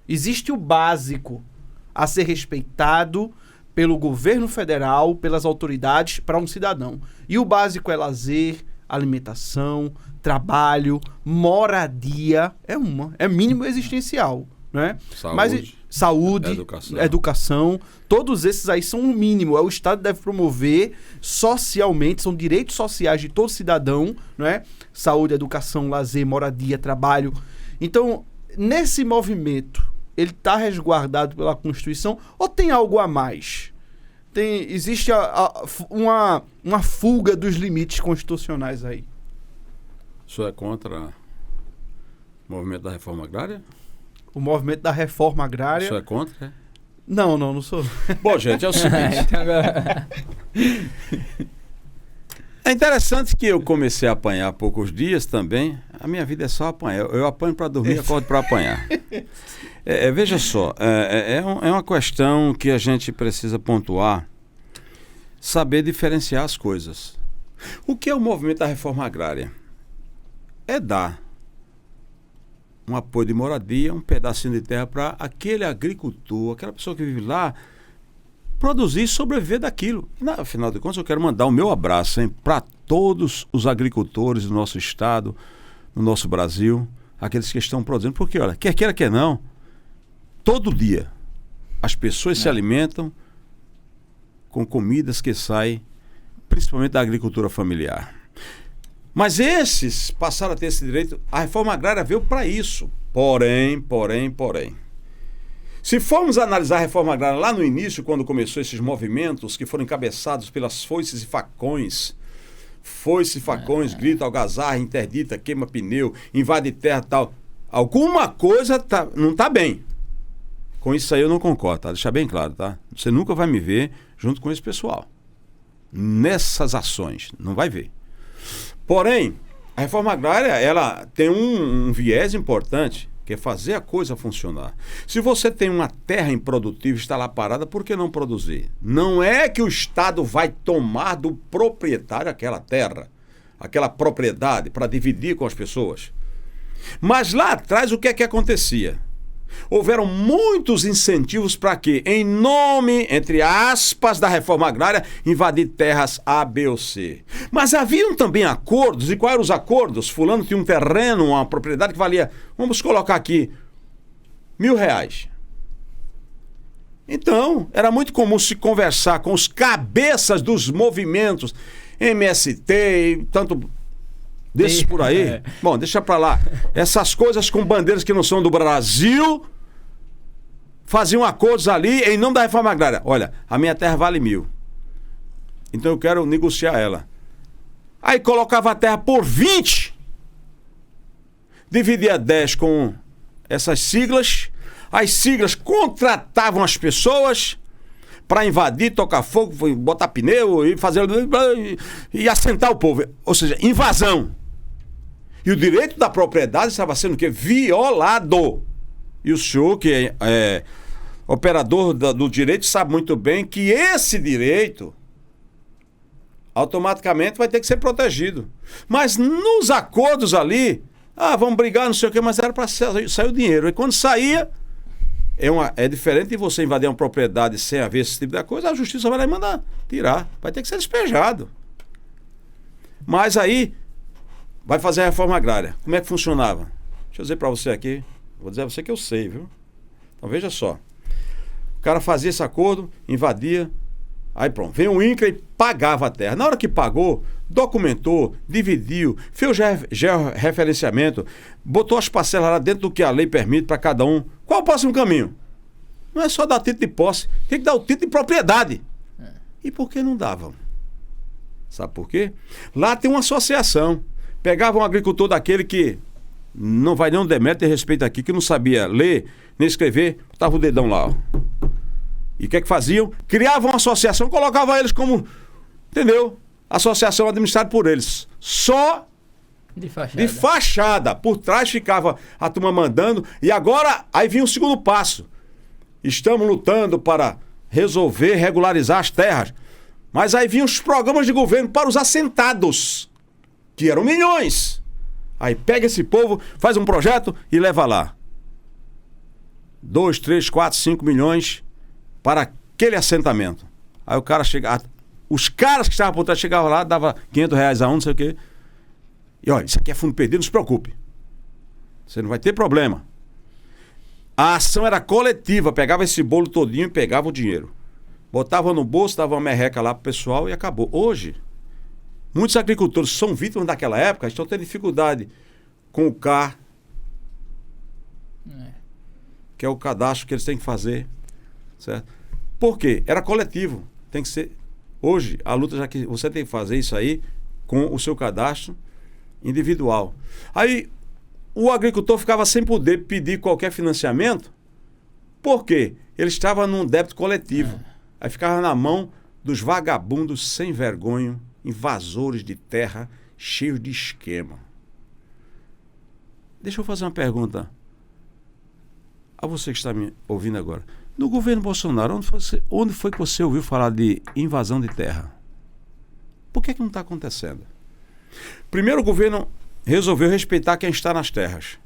Existe o básico a ser respeitado pelo governo federal, pelas autoridades, para um cidadão. E o básico é lazer, alimentação, trabalho, moradia. É mínimo existencial. Né? Saúde, educação, todos esses aí são o mínimo. O Estado deve promover socialmente, são direitos sociais de todo cidadão, né? Saúde, educação, lazer, moradia, trabalho. Então, nesse movimento, ele está resguardado pela Constituição ou tem algo a mais? Existe uma fuga dos limites constitucionais aí? O senhor é contra o movimento da reforma agrária? O movimento da reforma agrária... O senhor é contra, Não sou. Bom, gente, é o seguinte. É interessante que eu comecei a apanhar há poucos dias também. A minha vida é só apanhar. Eu apanho para dormir e acordo para apanhar. Veja só, é uma questão que a gente precisa pontuar, saber diferenciar as coisas. O que é o movimento da reforma agrária? É dar um apoio de moradia, um pedacinho de terra para aquele agricultor, aquela pessoa que vive lá, produzir e sobreviver daquilo. E, afinal de contas, eu quero mandar o meu abraço para todos os agricultores do nosso estado, no nosso Brasil, aqueles que estão produzindo, porque, olha, quer queira, quer não, todo dia as pessoas se alimentam com comidas que saem principalmente da agricultura familiar. Mas esses passaram a ter esse direito. A reforma agrária veio para isso. Porém. Se formos analisar a reforma agrária lá no início, quando começou esses movimentos que foram encabeçados pelas foices e facões, grita, algazarra, interdita, queima pneu, invade terra e tal, alguma coisa não está bem. Com isso aí eu não concordo, tá? Deixar bem claro, tá? Você nunca vai me ver junto com esse pessoal nessas ações, não vai ver. Porém, a reforma agrária, ela tem um viés importante, que é fazer a coisa funcionar. Se você tem uma terra improdutiva e está lá parada, por que não produzir? Não é que o Estado vai tomar do proprietário aquela terra, aquela propriedade, para dividir com as pessoas. Mas lá atrás, o que é que acontecia? Houveram muitos incentivos para que, em nome, entre aspas, da reforma agrária, invadir terras A, B ou C. Mas haviam também acordos, e quais eram os acordos? Fulano tinha um terreno, uma propriedade que valia, vamos colocar aqui, R$1.000. Então, era muito comum se conversar com os cabeças dos movimentos, MST, tanto desses por aí. Bom, deixa pra lá. Essas coisas com bandeiras que não são do Brasil, faziam acordos ali em nome da reforma agrária. Olha, a minha terra vale 1.000. Então eu quero negociar ela. Aí colocava a terra por 20, dividia 10 com essas siglas. As siglas contratavam as pessoas para invadir, tocar fogo, botar pneu e fazer e assentar o povo. Ou seja, invasão. E o direito da propriedade estava sendo o quê? Violado. E o senhor, que é operador do direito, sabe muito bem que esse direito automaticamente vai ter que ser protegido. Mas nos acordos ali, vamos brigar, não sei o quê, mas era para sair o dinheiro. E quando saía, É diferente de você invadir uma propriedade sem haver esse tipo de coisa, a justiça vai lá e mandar tirar. Vai ter que ser despejado. Mas aí, vai fazer a reforma agrária. Como é que funcionava? Deixa eu dizer para você aqui, vou dizer a você que eu sei, viu? Então veja só. O cara fazia esse acordo, invadia, aí pronto, veio o INCRA e pagava a terra. Na hora que pagou, documentou, dividiu, fez o georreferenciamento, botou as parcelas lá dentro do que a lei permite para cada um. Qual o próximo caminho? Não é só dar título de posse, tem que dar o título de propriedade. E por que não davam? Sabe por quê? Lá tem uma associação. Pegava um agricultor daquele que não vai nenhum demérito e respeito aqui, que não sabia ler nem escrever, botava o dedão lá, ó. E o que é que faziam? Criavam uma associação, colocavam eles como, entendeu? Associação administrada por eles. Só de fachada. Por trás ficava a turma mandando. E agora, aí vinha o segundo passo. Estamos lutando para resolver, regularizar as terras. Mas aí vinham os programas de governo para os assentados, que eram milhões. Aí pega esse povo, faz um projeto e leva lá. 2, 3, 4, 5 milhões para aquele assentamento. Aí o cara chega, os caras que estavam por trás chegavam lá, dava R$500 a um, não sei o quê. E olha, isso aqui é fundo perdido, não se preocupe. Você não vai ter problema. A ação era coletiva, pegava esse bolo todinho e pegava o dinheiro. Botava no bolso, dava uma merreca lá pro pessoal e acabou. Hoje, muitos agricultores são vítimas daquela época, estão tendo dificuldade com o CAR, que é o cadastro que eles têm que fazer, certo? Por quê? Era coletivo, tem que ser. Hoje, a luta já que você tem que fazer isso aí com o seu cadastro individual. Aí, o agricultor ficava sem poder pedir qualquer financiamento, por quê? Ele estava num débito coletivo. Aí ficava na mão dos vagabundos sem vergonha, invasores de terra, cheios de esquema. Deixa eu fazer uma pergunta a você que está me ouvindo agora. No governo Bolsonaro, onde foi que você ouviu falar de invasão de terra? Por que não está acontecendo? Primeiro, o governo resolveu respeitar quem está nas terras.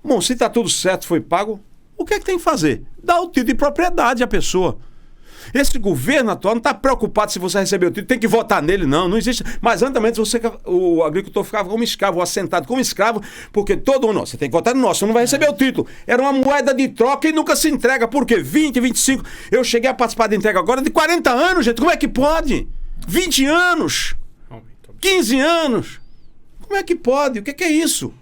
Bom, se está tudo certo, foi pago, o que é que tem que fazer? Dar o título de propriedade à pessoa. Esse governo atual não está preocupado se você recebeu o título, tem que votar nele, não existe. Mas antes o agricultor ficava como escravo, assentado como escravo, porque todo mundo, você tem que votar no nosso, você não vai receber o título. Era uma moeda de troca e nunca se entrega, por quê? 20, 25, eu cheguei a participar da entrega agora de 40 anos, gente, como é que pode? 20 anos, 15 anos, como é que pode? O que é isso?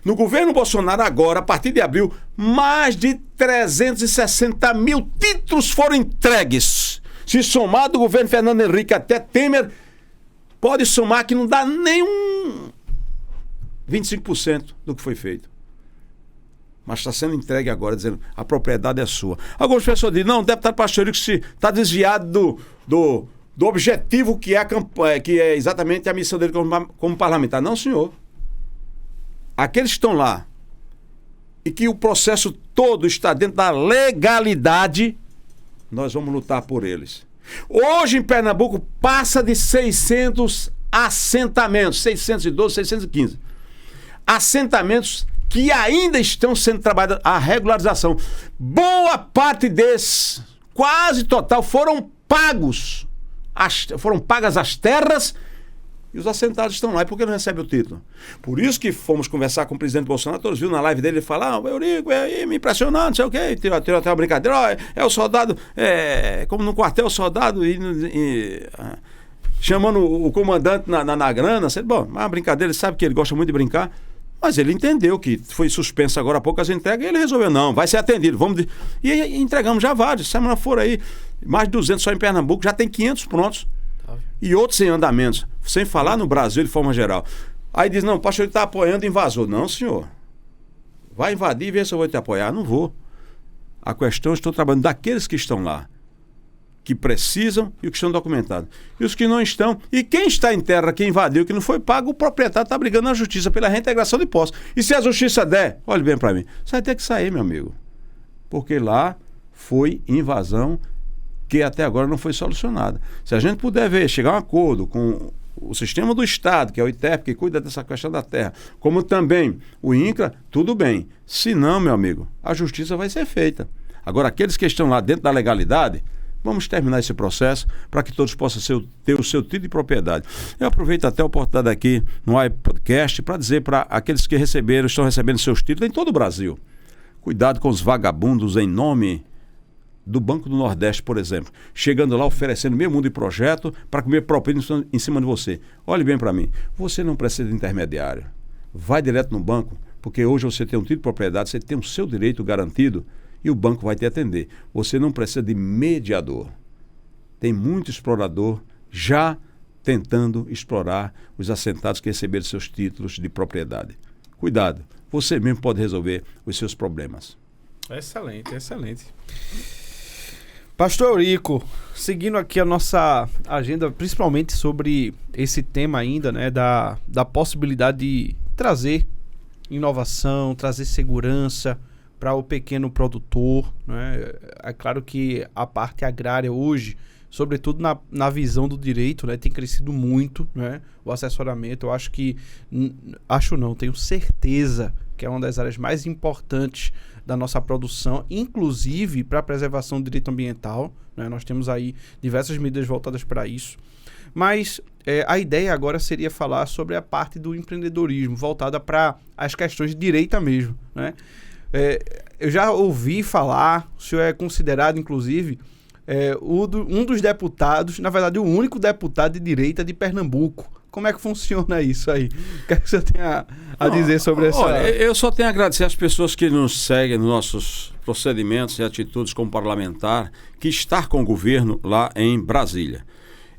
No governo Bolsonaro agora, a partir de abril, mais de 360 mil títulos foram entregues. Se somar do governo Fernando Henrique até Temer, pode somar que não dá nem 25% do que foi feito. Mas está sendo entregue agora, dizendo a propriedade é sua. Alguns pessoas dizem, não, o deputado Pastorinho está desviado do objetivo que é exatamente a missão dele como parlamentar. Não, senhor. Aqueles que estão lá e que o processo todo está dentro da legalidade, nós vamos lutar por eles. Hoje em Pernambuco passa de 600 assentamentos, 612, 615. Assentamentos que ainda estão sendo trabalhados, a regularização. Boa parte desses, quase total, foram pagas as terras. E os assentados estão lá. E por que não recebe o título? Por isso que fomos conversar com o presidente Bolsonaro, todos viram na live dele, ele fala, Eurico, me impressionando, não sei o quê, tirou até uma brincadeira, é o soldado, como no quartel, o soldado, chamando o comandante na grana, bom, mas a brincadeira, ele sabe que ele gosta muito de brincar, mas ele entendeu que foi suspenso agora há pouco as entregas, e ele resolveu, não, vai ser atendido, e entregamos já vários, semana fora aí, mais de 200 só em Pernambuco, já tem 500 prontos. E outros em andamentos, sem falar no Brasil de forma geral. Aí diz, não, o pastor está apoiando invasor. Não, senhor. Vai invadir e vê se eu vou te apoiar. Não vou. A questão, eu estou trabalhando daqueles que estão lá, que precisam e os que estão documentados. E os que não estão. E quem está em terra, que invadiu, que não foi pago, o proprietário está brigando na justiça pela reintegração de posse. E se a justiça der, olhe bem para mim, você vai ter que sair, meu amigo. Porque lá foi invasão que até agora não foi solucionada. Se a gente puder chegar a um acordo com o sistema do Estado, que é o ITEP, que cuida dessa questão da terra, como também o INCRA, tudo bem. Se não, meu amigo, a justiça vai ser feita. Agora, aqueles que estão lá dentro da legalidade, vamos terminar esse processo para que todos possam ter o seu título de propriedade. Eu aproveito até a oportunidade aqui no iPodcast para dizer para aqueles que estão recebendo seus títulos em todo o Brasil, cuidado com os vagabundos em nome do Banco do Nordeste, por exemplo, chegando lá oferecendo meio mundo de projeto para comer propina em cima de você. Olhe bem para mim, você não precisa de intermediário. Vai direto no banco, porque hoje você tem um título de propriedade, você tem o seu direito garantido e o banco vai te atender. Você não precisa de mediador. Tem muito explorador já tentando explorar os assentados que receberam seus títulos de propriedade. Cuidado, você mesmo pode resolver os seus problemas. Excelente, excelente. Pastor Eurico, seguindo aqui a nossa agenda, principalmente sobre esse tema ainda, né, da possibilidade de trazer inovação, trazer segurança para o pequeno produtor, né? É claro que a parte agrária hoje, sobretudo na visão do direito, né, tem crescido muito, né, o assessoramento. Eu acho que, tenho certeza que é uma das áreas mais importantes da nossa produção, inclusive para a preservação do direito ambiental, né? Nós temos aí diversas medidas voltadas para isso. Mas a ideia agora seria falar sobre a parte do empreendedorismo, voltada para as questões de direita mesmo, né? Eu já ouvi falar, o senhor é considerado, inclusive, um dos deputados, na verdade, o único deputado de direita de Pernambuco. Como é que funciona isso aí? O que é que você tem a dizer sobre essa... Olha, eu só tenho a agradecer às pessoas que nos seguem nos nossos procedimentos e atitudes como parlamentar, que estar com o governo lá em Brasília.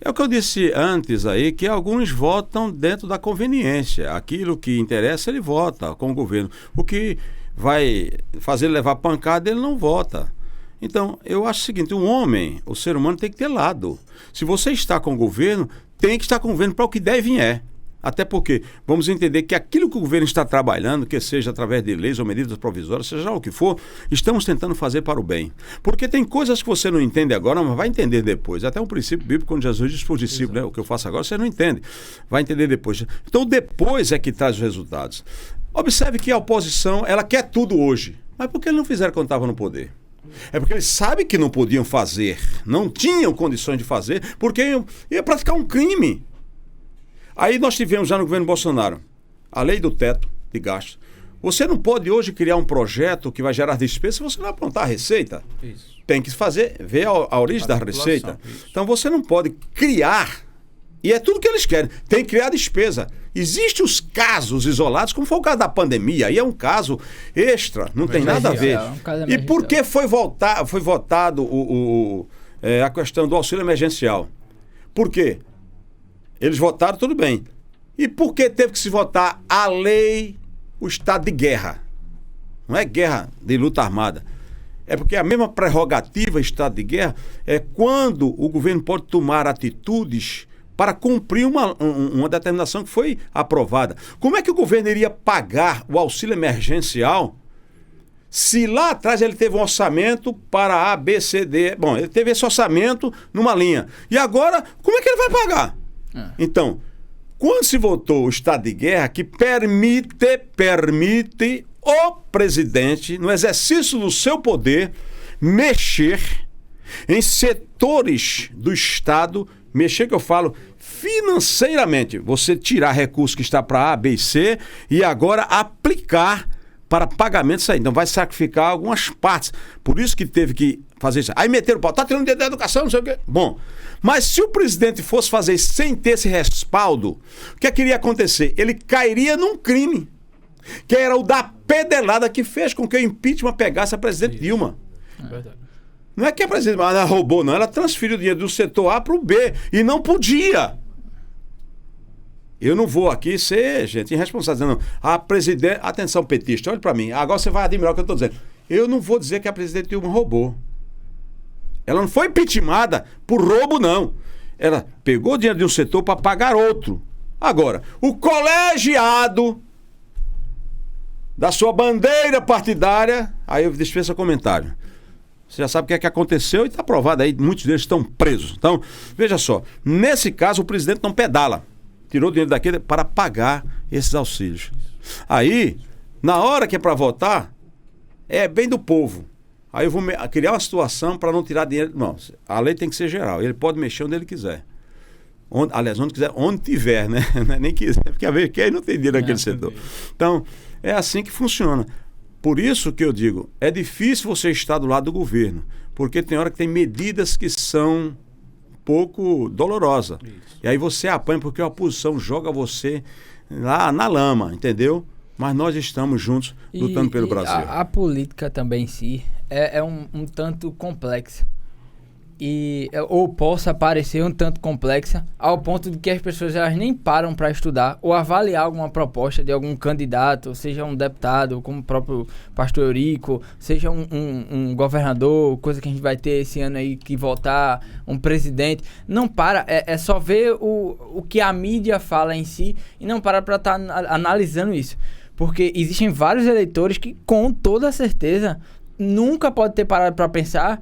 É o que eu disse antes aí, que alguns votam dentro da conveniência. Aquilo que interessa, ele vota com o governo. O que vai fazer ele levar pancada, ele não vota. Então, eu acho o seguinte, o ser humano tem que ter lado. Se você está com o governo, tem que estar com o governo para o que der e vier. Até porque vamos entender que aquilo que o governo está trabalhando, que seja através de leis ou medidas provisórias, seja lá o que for, estamos tentando fazer para o bem. Porque tem coisas que você não entende agora, mas vai entender depois. Até um princípio bíblico, quando Jesus diz para os discípulos, né, o que eu faço agora, você não entende. Vai entender depois. Então, depois é que traz os resultados. Observe que a oposição, ela quer tudo hoje. Mas por que eles não fizeram quando estavam no poder? É porque eles sabem que não podiam fazer, não tinham condições de fazer, porque ia praticar um crime. Aí nós tivemos já no governo Bolsonaro a lei do teto de gastos. Você não pode hoje criar um projeto que vai gerar despesa se você não apontar a receita. Isso. Tem que ver a origem da receita. Isso. Então você não pode criar, e é tudo que eles querem, tem que criar despesa. Existem os casos isolados, como foi o caso da pandemia, aí é um caso extra, não tem nada a ver. E por que foi votado a questão do auxílio emergencial? Por quê? Eles votaram, tudo bem. E por que teve que se votar a lei, o estado de guerra? Não é guerra de luta armada. É porque a mesma prerrogativa, estado de guerra, é quando o governo pode tomar atitudes para cumprir uma determinação que foi aprovada. Como é que o governo iria pagar o auxílio emergencial se lá atrás ele teve um orçamento para A, B, C, D? Bom, ele teve esse orçamento numa linha. E agora, como é que ele vai pagar? Então, quando se votou o estado de guerra, que permite o presidente, no exercício do seu poder, mexer em setores do Estado, mexer que eu falo financeiramente, você tirar recursos que está para A, B e C e agora aplicar para pagamento isso aí. Então vai sacrificar algumas partes. Por isso que teve que fazer isso. Aí meteram o pau, tá tirando dinheiro da educação, não sei o quê. Bom, mas se o presidente fosse fazer isso sem ter esse respaldo, o que iria acontecer? Ele cairia num crime, que era o da pedelada que fez com que o impeachment pegasse a presidente Dilma. É verdade. Não é que a presidente ela roubou, não. Ela transferiu o dinheiro do setor A para o B. E não podia. Eu não vou aqui ser, gente, irresponsável. Não. A presidente... Atenção, petista, olha para mim. Agora você vai admirar o que eu estou dizendo. Eu não vou dizer que a presidente Dilma roubou. Ela não foi impeachmentada por roubo, não. Ela pegou o dinheiro de um setor para pagar outro. Agora, o colegiado da sua bandeira partidária... Aí eu dispenso comentário. Você já sabe o que é que aconteceu e está provado aí, muitos deles estão presos. Então, veja só, nesse caso o presidente não pedala. tirou dinheiro daquele para pagar esses auxílios. Aí, na hora que é para votar, é bem do povo. Aí eu vou criar uma situação para não tirar dinheiro. Não, a lei tem que ser geral. Ele pode mexer onde ele quiser. Onde quiser, onde tiver, né? Nem quiser, porque a vez que aí não tem dinheiro naquele setor. Então, é assim que funciona. Por isso que eu digo, é difícil você estar do lado do governo, porque tem hora que tem medidas que são um pouco dolorosas. E aí você apanha porque a oposição joga você lá na lama, entendeu? Mas nós estamos juntos lutando pelo Brasil. A política também em si é um tanto complexa. Ou possa parecer um tanto complexa, ao ponto de que as pessoas elas nem param para estudar ou avaliar alguma proposta de algum candidato, seja um deputado, como o próprio pastor Eurico, seja um governador, coisa que a gente vai ter esse ano aí que votar, um presidente. Não para, é só ver o que a mídia fala em si e não para estar analisando isso. Porque existem vários eleitores que, com toda certeza, nunca pode ter parado para pensar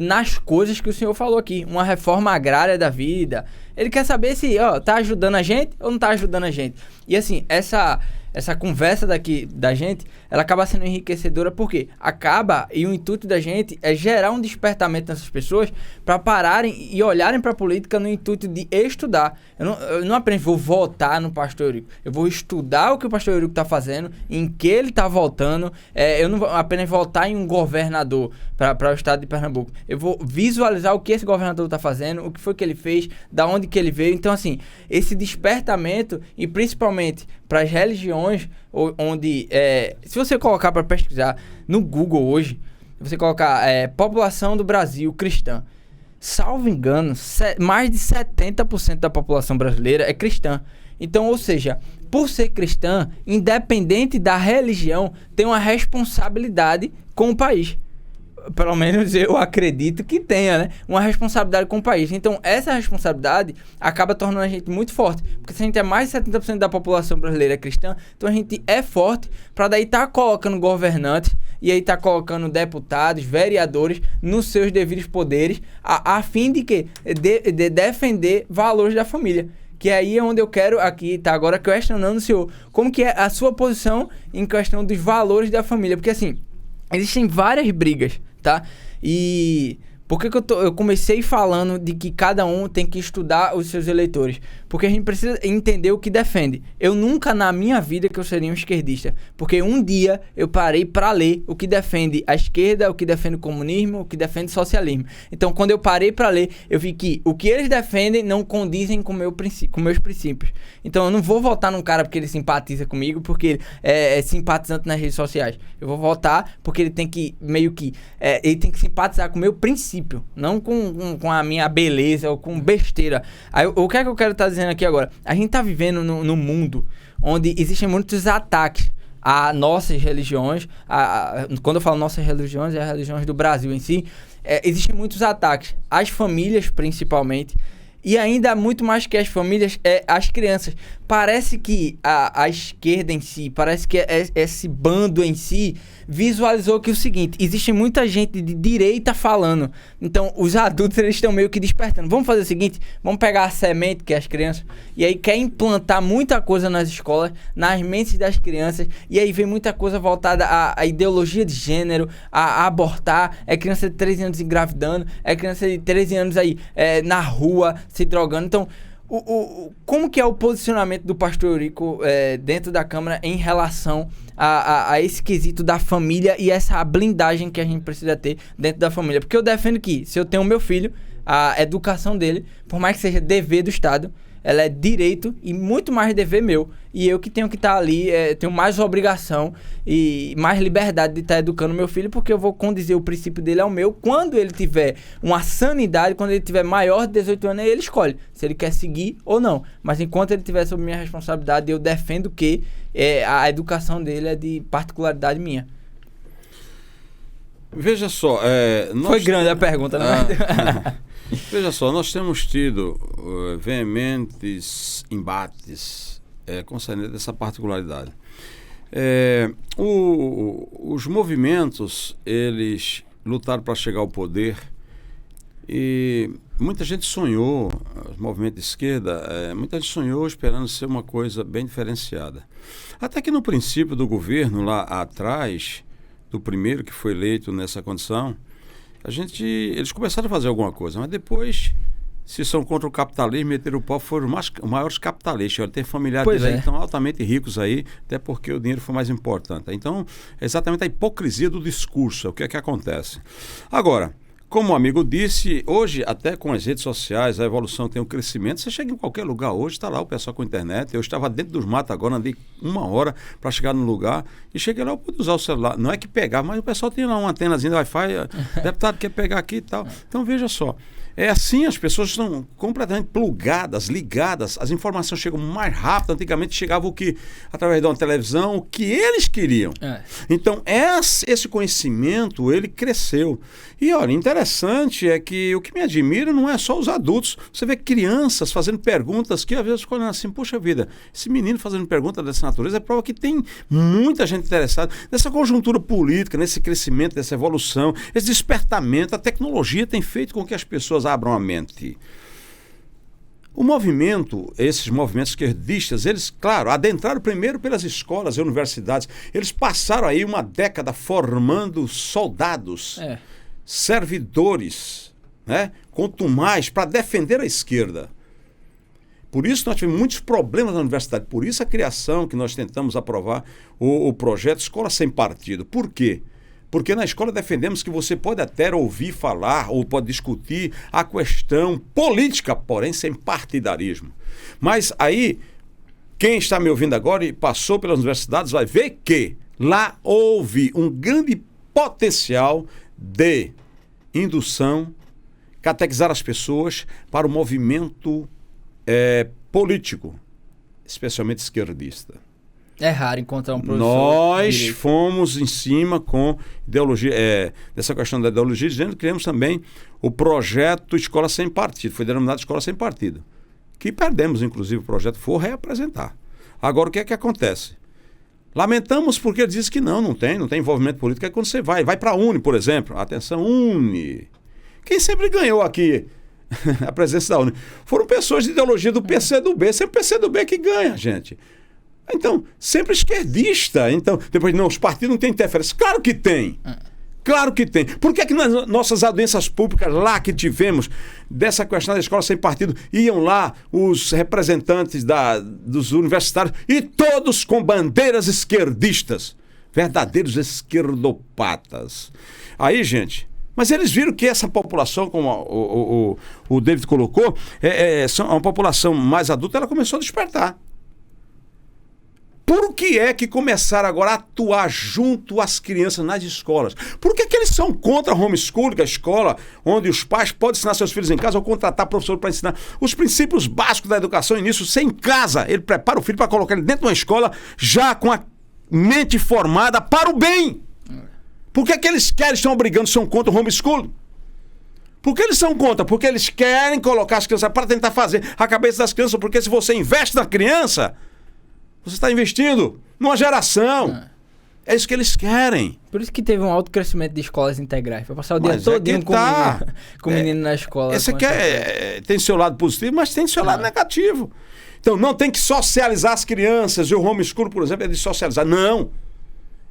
nas coisas que o senhor falou aqui, uma reforma agrária da vida. Ele quer saber se tá ajudando a gente ou não tá ajudando a gente. E assim, essa conversa daqui da gente, ela acaba sendo enriquecedora porque e o intuito da gente é gerar um despertamento nessas pessoas para pararem e olharem para a política no intuito de estudar. Eu não apenas vou votar no pastor Eurico, eu vou estudar o que o pastor Eurico está fazendo, em que ele está votando. Eu não vou apenas votar em um governador para o estado de Pernambuco. Eu vou visualizar o que esse governador está fazendo, o que foi que ele fez, da onde que ele veio. Então assim, esse despertamento, e principalmente para as religiões, onde se você colocar para pesquisar no Google hoje, você colocar população do Brasil cristã, salvo engano, mais de 70% da população brasileira é cristã. Então, ou seja, por ser cristã, independente da religião, tem uma responsabilidade com o país. Pelo menos eu acredito que tenha, né? Uma responsabilidade com o país. Então, essa responsabilidade acaba tornando a gente muito forte. Porque se a gente é mais de 70% da população brasileira cristã, então a gente é forte para daí estar colocando governantes e aí estar colocando deputados, vereadores nos seus devidos poderes, a fim de que? De defender valores da família. Que aí é onde eu quero aqui, tá agora questionando o senhor. Como que é a sua posição em questão dos valores da família? Porque assim, existem várias brigas, tá? E por que eu comecei falando de que cada um tem que estudar os seus eleitores? Porque a gente precisa entender o que defende. Eu nunca na minha vida que eu seria um esquerdista. Porque um dia eu parei para ler o que defende a esquerda, o que defende o comunismo, o que defende o socialismo. Então, quando eu parei para ler, eu vi que o que eles defendem não condizem com meus princípios. Então, eu não vou votar num cara porque ele simpatiza comigo, porque ele é simpatizante nas redes sociais. Eu vou votar porque ele tem que, ele tem que simpatizar com o meu princípio, não com a minha beleza ou com besteira. Aí, o que é que eu quero estar dizendo aqui agora? A gente tá vivendo num mundo onde existem muitos ataques a nossas religiões. Quando eu falo nossas religiões, é as religiões do Brasil em si. Existem muitos ataques às famílias, principalmente. E ainda muito mais que as famílias, as crianças. Parece que a esquerda em si, parece que esse bando em si visualizou que o seguinte: existe muita gente de direita falando. Então, os adultos eles estão meio que despertando. Vamos fazer o seguinte: vamos pegar a semente, que é as crianças, e aí quer implantar muita coisa nas escolas, nas mentes das crianças, e aí vem muita coisa voltada à ideologia de gênero, a abortar. É criança de 13 anos engravidando, é criança de 13 anos aí na rua se drogando. Então, como que é o posicionamento do pastor Eurico dentro da Câmara em relação a esse quesito da família e essa blindagem que a gente precisa ter dentro da família? Porque eu defendo que, se eu tenho meu filho, a educação dele, por mais que seja dever do Estado, ela é direito e muito mais dever meu. E eu que tenho que estar ali, tenho mais obrigação e mais liberdade de estar educando meu filho, porque eu vou condizer o princípio dele ao meu. Quando ele tiver uma sanidade, quando ele tiver maior de 18 anos, aí ele escolhe se ele quer seguir ou não. Mas enquanto ele tiver sob minha responsabilidade, eu defendo que a educação dele é de particularidade minha. Veja só... Foi grande a pergunta, né? Veja só, nós temos tido veementes embates concernentes essa particularidade. Os movimentos, eles lutaram para chegar ao poder, muita gente sonhou, o movimento de esquerda, muita gente sonhou esperando ser uma coisa bem diferenciada. Até que no princípio do governo, lá atrás, do primeiro que foi eleito nessa condição, eles começaram a fazer alguma coisa, mas depois, se são contra o capitalismo, meteram o pau, foram os maiores capitalistas. Tem familiares deles aí que estão altamente ricos aí, até porque o dinheiro foi mais importante. Então, é exatamente a hipocrisia do discurso, é o que é que acontece. Agora, como o amigo disse, hoje, até com as redes sociais, a evolução tem um crescimento. Você chega em qualquer lugar hoje, está lá o pessoal com a internet. Eu estava dentro dos matos agora, andei 1 hora para chegar no lugar e cheguei lá, eu pude usar o celular. Não é que pegava, mas o pessoal tinha lá uma antenazinha de Wi-Fi, deputado quer pegar aqui e tal. Então, veja só. É assim, as pessoas estão completamente plugadas, ligadas, as informações chegam mais rápido. Antigamente chegava o que, através de uma televisão, o que eles queriam. Então, esse conhecimento, ele cresceu. E olha, interessante é que o que me admira não é só os adultos. Você vê crianças fazendo perguntas que às vezes ficam assim, poxa vida, esse menino fazendo pergunta dessa natureza é prova que tem muita gente interessada nessa conjuntura política, nesse crescimento, nessa evolução, esse despertamento. A tecnologia tem feito com que as pessoas abram a mente. O movimento, esses movimentos esquerdistas, eles, claro, adentraram primeiro pelas escolas e universidades. Eles passaram aí uma década formando soldados, servidores, né, contumazes para defender a esquerda. Por isso nós tivemos muitos problemas na universidade. Por isso a criação que nós tentamos aprovar o projeto Escola Sem Partido. Por quê? Porque na escola defendemos que você pode até ouvir falar ou pode discutir a questão política, porém sem partidarismo. Mas aí, quem está me ouvindo agora e passou pelas universidades vai ver que lá houve um grande potencial de indução, catequizar as pessoas para o movimento político, especialmente esquerdista. É raro encontrar um professor. Nós fomos em cima com ideologia, dessa questão da ideologia, dizendo que criamos também o projeto Escola Sem Partido, foi denominado Escola Sem Partido, que perdemos, inclusive, o projeto, for reapresentar. Agora, o que é que acontece? Lamentamos porque ele diz que não tem envolvimento político. É quando você vai para a UNE, por exemplo, atenção, UNE. Quem sempre ganhou aqui a presença da UNE foram pessoas de ideologia do PCdoB, sempre o PCdoB que ganha, gente. Então, sempre esquerdista. Então, depois, não, os partidos não têm interferência. Claro que tem. Claro que tem. Por que nas nossas audiências públicas lá que tivemos dessa questão da escola sem partido, iam lá os representantes dos universitários e todos com bandeiras esquerdistas, verdadeiros esquerdopatas. Aí, gente, mas eles viram que essa população, como o David colocou, uma população mais adulta, ela começou a despertar. Por que é que começaram agora a atuar junto às crianças nas escolas? Por que eles são contra a homeschooling, a escola onde os pais podem ensinar seus filhos em casa ou contratar professor para ensinar os princípios básicos da educação? E nisso, sem casa, ele prepara o filho para colocar ele dentro de uma escola já com a mente formada para o bem. Por que eles querem, estão obrigando, são contra o homeschooling? Por que eles são contra? Porque eles querem colocar as crianças para tentar fazer a cabeça das crianças, porque se você investe na criança, você está investindo numa geração. É isso que eles querem. Por isso que teve um alto crescimento de escolas integrais. Vai passar o dia todinho com o menino na escola. Esse aqui tem seu lado positivo, mas tem seu lado negativo. Então não tem que socializar as crianças. E o homeschooling, por exemplo, é de socializar. Não.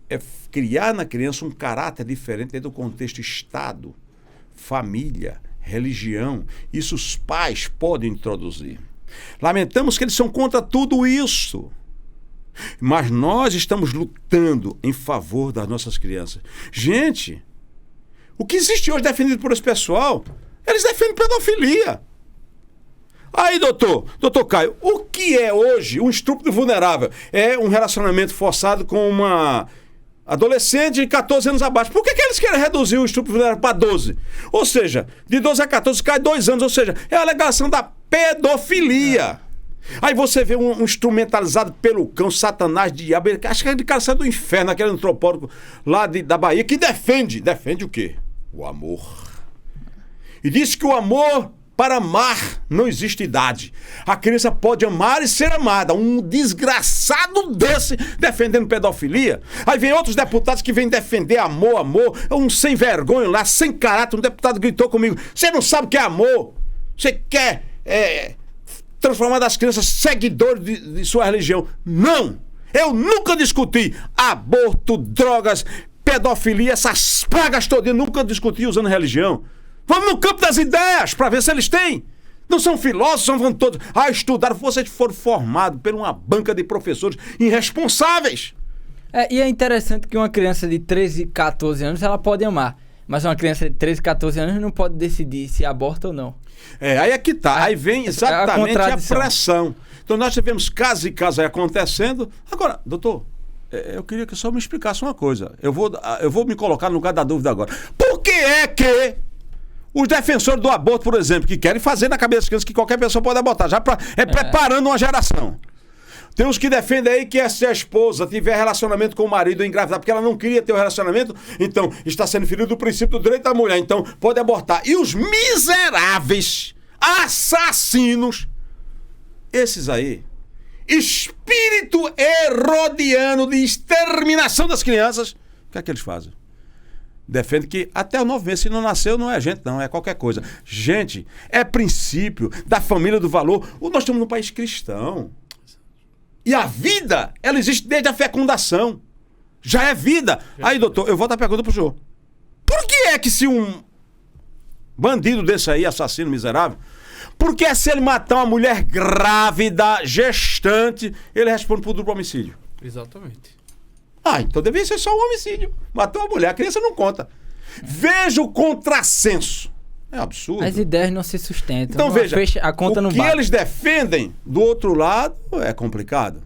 É criar na criança um caráter diferente dentro do contexto Estado, família, religião. Isso os pais podem introduzir. Lamentamos que eles são contra tudo isso. Mas nós estamos lutando em favor das nossas crianças. Gente, o que existe hoje defendido por esse pessoal, eles defendem pedofilia. Aí, doutor Caio, o que é hoje um estupro vulnerável? É um relacionamento forçado com uma adolescente de 14 anos abaixo. Por que eles querem reduzir o estupro vulnerável para 12? Ou seja, de 12 a 14 cai 2 anos, ou seja, é a alegação da pedofilia. Aí você vê um instrumentalizado pelo cão, Satanás, diabo, acho que aquele cara sai do inferno, aquele antropólogo lá da Bahia, que defende o quê? O amor. E diz que o amor, para amar, não existe idade. A criança pode amar e ser amada. Um desgraçado desse defendendo pedofilia. Aí vem outros deputados que vêm defender amor. Um sem vergonha lá, sem caráter. Um deputado gritou comigo, você não sabe o que é amor? Você quer transformar das crianças seguidores de sua religião. Não! Eu nunca discuti aborto, drogas, pedofilia, essas pragas todas. Eu nunca discuti usando religião. Vamos no campo das ideias para ver se eles têm. Não são filósofos, vão todos estudar. Vocês foram formados por uma banca de professores irresponsáveis. E é interessante que uma criança de 13, 14 anos, ela pode amar. Mas uma criança de 13, 14 anos não pode decidir se aborta ou não. Aí é que tá. Aí vem exatamente a pressão. Então nós tivemos casos e casos aí acontecendo. Agora, doutor, eu queria que o senhor me explicasse uma coisa. Eu vou me colocar no lugar da dúvida agora. Por que é que os defensores do aborto, por exemplo, que querem fazer na cabeça das crianças que qualquer pessoa pode abortar, preparando uma geração. Tem uns que defendem aí que se a esposa tiver relacionamento com o marido ou engravidar, porque ela não queria ter o relacionamento, então está sendo ferido o princípio do direito da mulher, então pode abortar. E os miseráveis, assassinos, esses aí, espírito herodiano de exterminação das crianças, o que é que eles fazem? Defende que até o 9 meses, se não nasceu, não é gente, não, é qualquer coisa. Gente, é princípio da família do valor. Nós estamos num país cristão. E a vida, ela existe desde a fecundação. Já é vida. Aí, doutor, eu volto a pergunta pro senhor. Por que é que se um bandido desse aí, assassino miserável, por que se ele matar uma mulher grávida, gestante, ele responde por duplo homicídio? Exatamente. Então devia ser só um homicídio. Matou a mulher, a criança não conta. Veja o contrassenso. É absurdo. As ideias não se sustentam. Então veja, a conta o não que bate. eles defendem do outro lado é complicado.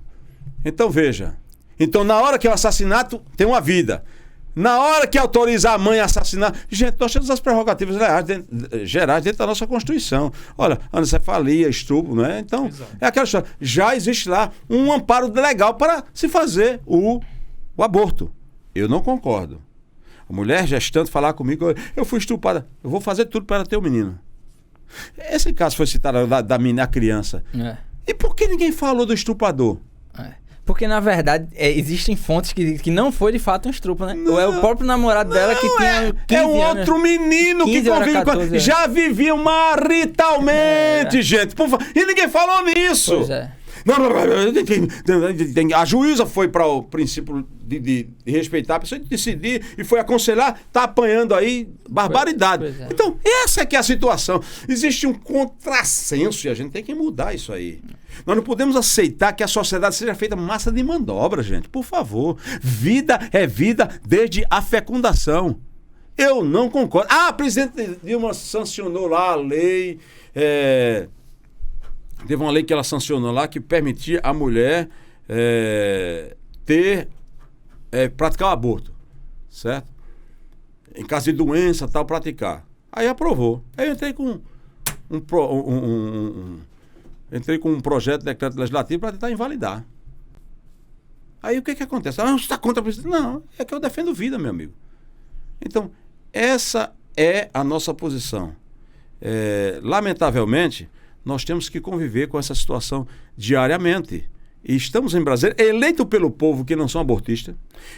Então veja. Então na hora que é o assassinato, tem uma vida. Na hora que autoriza a mãe a assassinar... Gente, nós temos as prerrogativas gerais dentro da nossa Constituição. Olha, anencefalia, estupro, né? Então, é aquela história. Já existe lá um amparo legal para se fazer o aborto. Eu não concordo. A mulher gestante falar comigo, eu fui estuprada, eu vou fazer tudo para ter um menino. Esse caso foi citado da menina, a criança. E por que ninguém falou do estuprador? Porque, na verdade, existem fontes que não foi de fato um estupro, né? Ou é o próprio namorado dela que tinha 15 anos. É outro menino que convive com ela. Já viviam maritalmente, gente. E ninguém falou nisso. Pois é. A juíza foi para o princípio de respeitar a pessoa, de decidir e foi aconselhar, tá apanhando aí barbaridade. Então, essa é que é a situação. Existe um contrassenso e a gente tem que mudar isso aí. Nós não podemos aceitar que a sociedade seja feita massa de mandobra, gente. Por favor. Vida é vida desde a fecundação. Eu não concordo. A presidente Dilma sancionou lá a lei... Teve uma lei que ela sancionou lá que permitia a mulher praticar o aborto, certo? Em caso de doença, tal, praticar. Aí aprovou. Aí eu entrei com um projeto de decreto legislativo para tentar invalidar. Aí o que acontece? Você está contra a presidente? Não, é que eu defendo vida, meu amigo. Então, essa é a nossa posição. Lamentavelmente, nós temos que conviver com essa situação diariamente. E estamos em Brasília, eleito pelo povo que não são abortistas,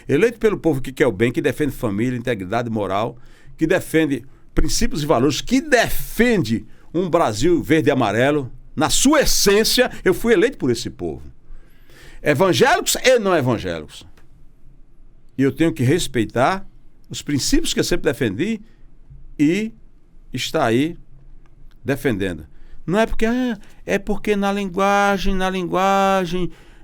eleito pelo povo que quer o bem, que defende família, integridade moral, que defende princípios e valores, que defende um Brasil verde e amarelo. Na sua essência, eu fui eleito por esse povo. Evangélicos e não evangélicos. E eu tenho que respeitar os princípios que eu sempre defendi e está aí defendendo. Não é porque é porque na linguagem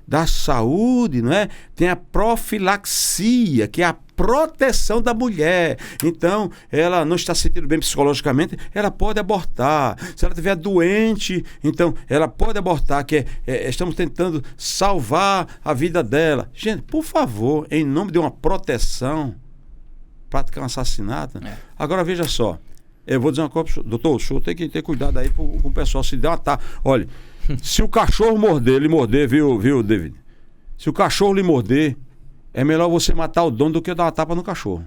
da saúde, não é? Tem a profilaxia, que é a proteção da mulher. Então, ela não está se sentindo bem psicologicamente, ela pode abortar. Se ela estiver doente, então ela pode abortar, que estamos tentando salvar a vida dela. Gente, por favor, em nome de uma proteção, praticar um assassinato. Agora veja só. Eu vou dizer uma coisa, doutor, o senhor tem que ter cuidado aí com o pessoal, se der uma tapa. Olha, se o cachorro lhe morder, viu, David? Se o cachorro lhe morder, é melhor você matar o dono do que dar uma tapa no cachorro.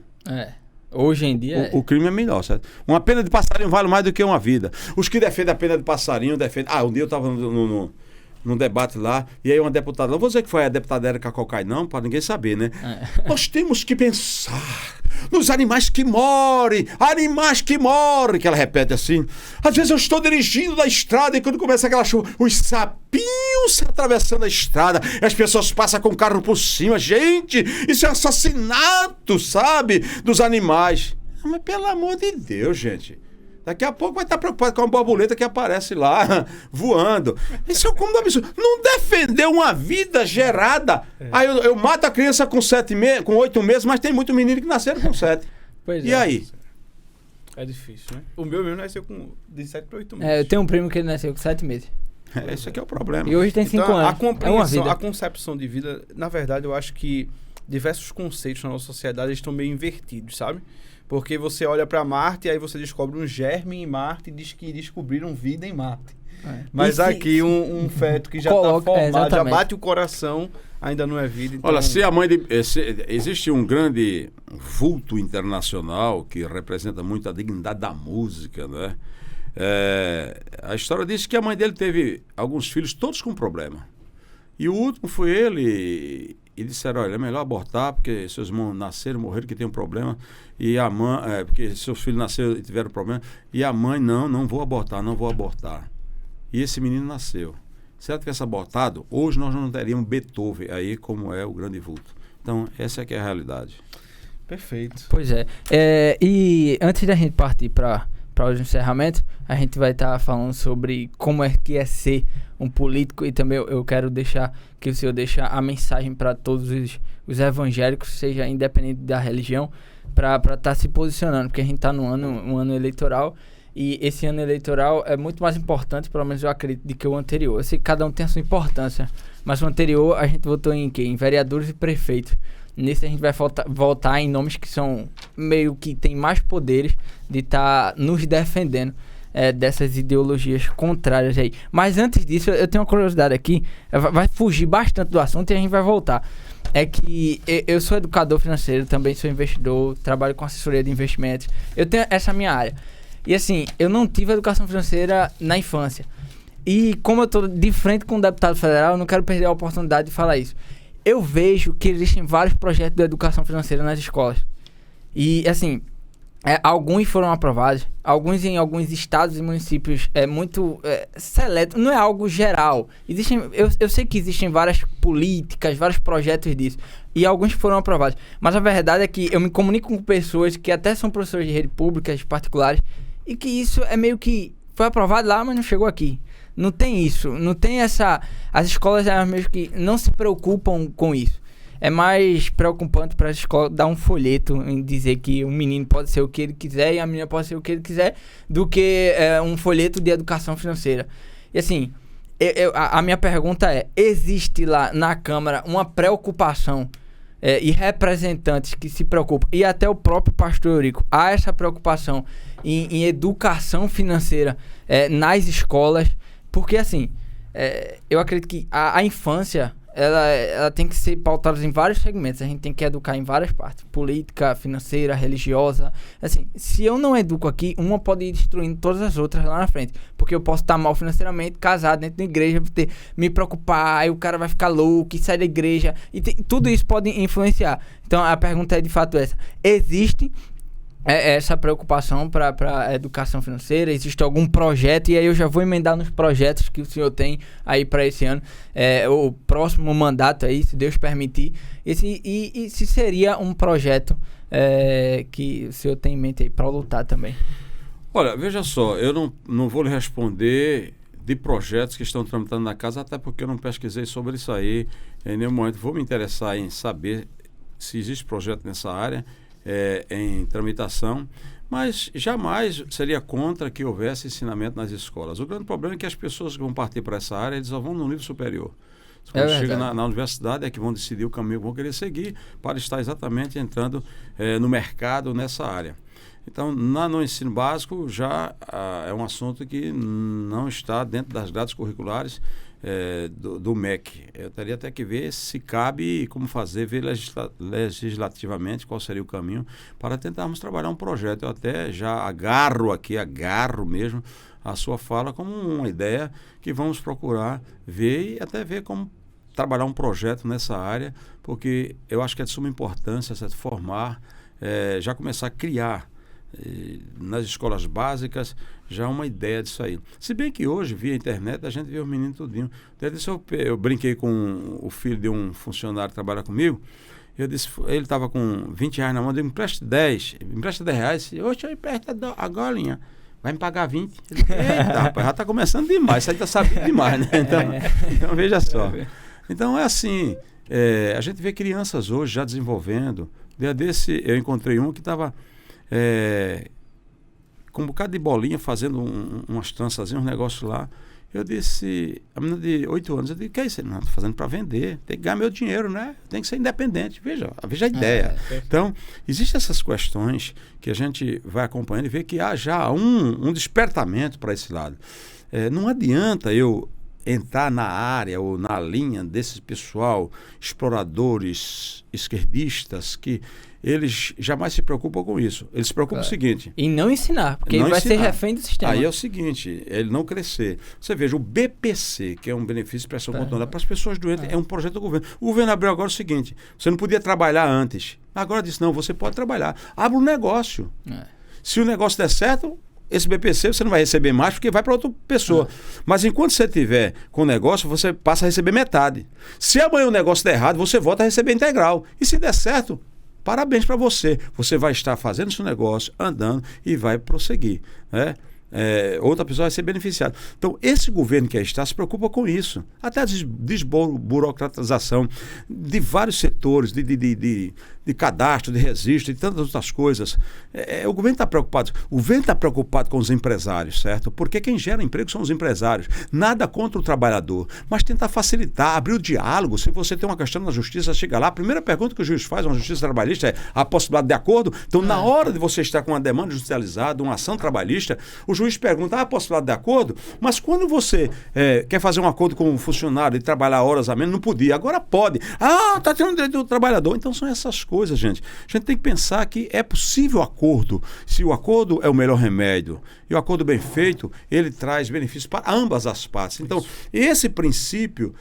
Hoje em dia... O crime é melhor, certo? Uma pena de passarinho vale mais do que uma vida. Os que defendem a pena de passarinho, defendem... um dia eu estava no num debate lá, e aí uma deputada, não vou dizer que foi a deputada Érica Cocai não, para ninguém saber, né? Nós temos que pensar nos animais que morrem, que ela repete assim. Às vezes eu estou dirigindo na estrada e quando começa aquela chuva, os sapinhos atravessando a estrada, e as pessoas passam com o carro por cima. Gente, isso é assassinato, sabe? Dos animais. Mas pelo amor de Deus, gente. Daqui a pouco vai estar preocupado com uma borboleta que aparece lá, voando. Isso é um cúmulo absurdo. Não defender uma vida gerada. Aí eu mato a criança com 8 meses, mas tem muito menino que nasceram com 7. Pois e aí? É difícil, né? O meu mesmo nasceu de 7 para 8 meses. Eu tenho um primo que ele nasceu com 7 meses. Esse aqui é o problema. E hoje tem 5 anos. A é uma vida. A concepção de vida, na verdade, eu acho que diversos conceitos na nossa sociedade estão meio invertidos, sabe? Porque você olha para Marte e aí você descobre um germe em Marte e diz que descobriram vida em Marte. Mas aqui um feto que já está formado, já bate o coração, ainda não é vida. Então... Olha, existe um grande vulto internacional que representa muito a dignidade da música, né? A história diz que a mãe dele teve alguns filhos, todos com problema. E o último foi ele... E disseram, olha, é melhor abortar, porque seus irmãos nasceram, morreram, que tem um problema. E a mãe, porque seus filhos nasceram e tiveram problema. E a mãe, não vou abortar. E esse menino nasceu. Se ela tivesse abortado, hoje nós não teríamos Beethoven aí, como é o grande vulto. Então, essa é que é a realidade. Perfeito. Pois é. E antes da gente partir para os encerramentos, a gente vai estar falando sobre como é que é ser um político, e também eu quero deixar que o senhor deixe a mensagem para todos os evangélicos, seja independente da religião, para estar se posicionando, porque a gente está um ano eleitoral, e esse ano eleitoral é muito mais importante, pelo menos eu acredito, do que o anterior. Eu sei que cada um tem a sua importância, mas o anterior a gente votou em quê? Em vereadores e prefeitos. Nesse a gente vai votar em nomes que são meio que tem mais poderes de estar nos defendendo dessas ideologias contrárias aí. Mas antes disso, eu tenho uma curiosidade aqui, vai fugir bastante do assunto e a gente vai voltar. É que eu sou educador financeiro, também sou investidor, trabalho com assessoria de investimentos, eu tenho essa minha área. E assim, eu não tive educação financeira na infância. E como eu estou de frente com um deputado federal, eu não quero perder a oportunidade de falar isso. Eu vejo que existem vários projetos de educação financeira nas escolas. E, assim, alguns foram aprovados, alguns em alguns estados e municípios muito seleto, não é algo geral. Eu sei que existem várias políticas, vários projetos disso, e alguns foram aprovados. Mas a verdade é que eu me comunico com pessoas que até são professores de rede pública, particulares, e que isso é meio que foi aprovado lá, mas não chegou aqui. Não tem isso, não tem essa... As escolas, elas mesmo que não se preocupam com isso. É mais preocupante para a escola dar um folheto em dizer que o menino pode ser o que ele quiser e a menina pode ser o que ele quiser, do que um folheto de educação financeira. E assim, a minha pergunta existe lá na Câmara uma preocupação e representantes que se preocupam, e até o próprio pastor Eurico, há essa preocupação em educação financeira nas escolas? Porque assim, eu acredito que a infância, ela tem que ser pautada em vários segmentos. A gente tem que educar em várias partes. Política, financeira, religiosa. Assim, se eu não educo aqui, uma pode ir destruindo todas as outras lá na frente. Porque eu posso estar mal financeiramente, casado dentro da igreja, me preocupar, aí o cara vai ficar louco e sai da igreja. E tudo isso pode influenciar. Então a pergunta é de fato essa. Existe essa preocupação para a educação financeira? Existe algum projeto? E aí eu já vou emendar nos projetos que o senhor tem aí para esse ano, o próximo mandato aí, se Deus permitir. E se seria um projeto que o senhor tem em mente aí para lutar também? Olha, veja só, eu não vou lhe responder de projetos que estão tramitando na casa, até porque eu não pesquisei sobre isso aí em nenhum momento. Vou me interessar em saber se existe projeto nessa área, em tramitação, mas jamais seria contra que houvesse ensinamento nas escolas. O grande problema é que as pessoas que vão partir para essa área, eles só vão no nível superior. Quando chega na universidade é que vão decidir o caminho que vão querer seguir para estar exatamente entrando no mercado nessa área. Então, no ensino básico já é um assunto que não está dentro das grades curriculares do MEC. Eu teria até que ver se cabe e como fazer, ver legislativamente qual seria o caminho para tentarmos trabalhar um projeto. Eu até já agarro mesmo a sua fala como uma ideia que vamos procurar ver e até ver como trabalhar um projeto nessa área, porque eu acho que é de suma importância formar, já começar a criar nas escolas básicas já uma ideia disso aí. Se bem que hoje, via internet, a gente vê os meninos tudinho. Eu brinquei com o filho de um funcionário que trabalha comigo. Eu disse, ele estava com 20 reais na mão, eu disse, empresta 10, empresta 10 reais. Oxe, eu empresta a golinha. Vai me pagar 20. Ele disse, eita, rapaz, já está começando demais, isso aí está sabendo demais, né? Então veja só. Então é assim, a gente vê crianças hoje já desenvolvendo. Dia desse eu encontrei um que estava com um bocado de bolinha, fazendo umas trançazinhas, um negócio lá. Eu disse, a menina de 8 anos, eu disse, que é isso? Não, estou fazendo para vender, tem que ganhar meu dinheiro, né? Tem que ser independente. Veja a ideia. Então, existem essas questões que a gente vai acompanhando e vê que há já um despertamento para esse lado. Não adianta eu entrar na área ou na linha desse pessoal, exploradores, esquerdistas, que eles jamais se preocupam com isso. Eles se preocupam com o seguinte... E não ensinar, porque ele vai ser refém do sistema. Aí é o seguinte, ele não crescer. Você veja, o BPC, que é um benefício de prestação continuada para as pessoas doentes, é um projeto do governo. O governo abriu agora o seguinte, você não podia trabalhar antes. Agora disse, não, você pode trabalhar. Abre um negócio. Se o negócio der certo... Esse BPC você não vai receber mais porque vai para outra pessoa. Mas enquanto você tiver com o negócio, você passa a receber metade. Se amanhã o negócio der errado, você volta a receber integral. E se der certo, parabéns para você. Você vai estar fazendo seu negócio, andando e vai prosseguir, né? Outra pessoa vai ser beneficiada. Então, esse governo que aí está se preocupa com isso. Até a desburocratização de vários setores, de cadastro, de registro, de tantas outras coisas. O governo está preocupado. O governo está preocupado com os empresários, certo? Porque quem gera emprego são os empresários. Nada contra o trabalhador, mas tentar facilitar, abrir o diálogo. Se você tem uma questão na justiça, chega lá. A primeira pergunta que o juiz faz, uma justiça trabalhista, é a possibilidade de acordo. Então, na hora de você estar com uma demanda judicializada, uma ação trabalhista, o juiz pergunta, a possibilidade de acordo? Mas quando você quer fazer um acordo com um funcionário e trabalhar horas a menos, não podia. Agora pode. Está tendo direito do trabalhador. Então, são essas coisas, gente. A gente tem que pensar que é possível acordo. Se o acordo é o melhor remédio e o acordo bem feito, ele traz benefícios para ambas as partes. Então, esse princípio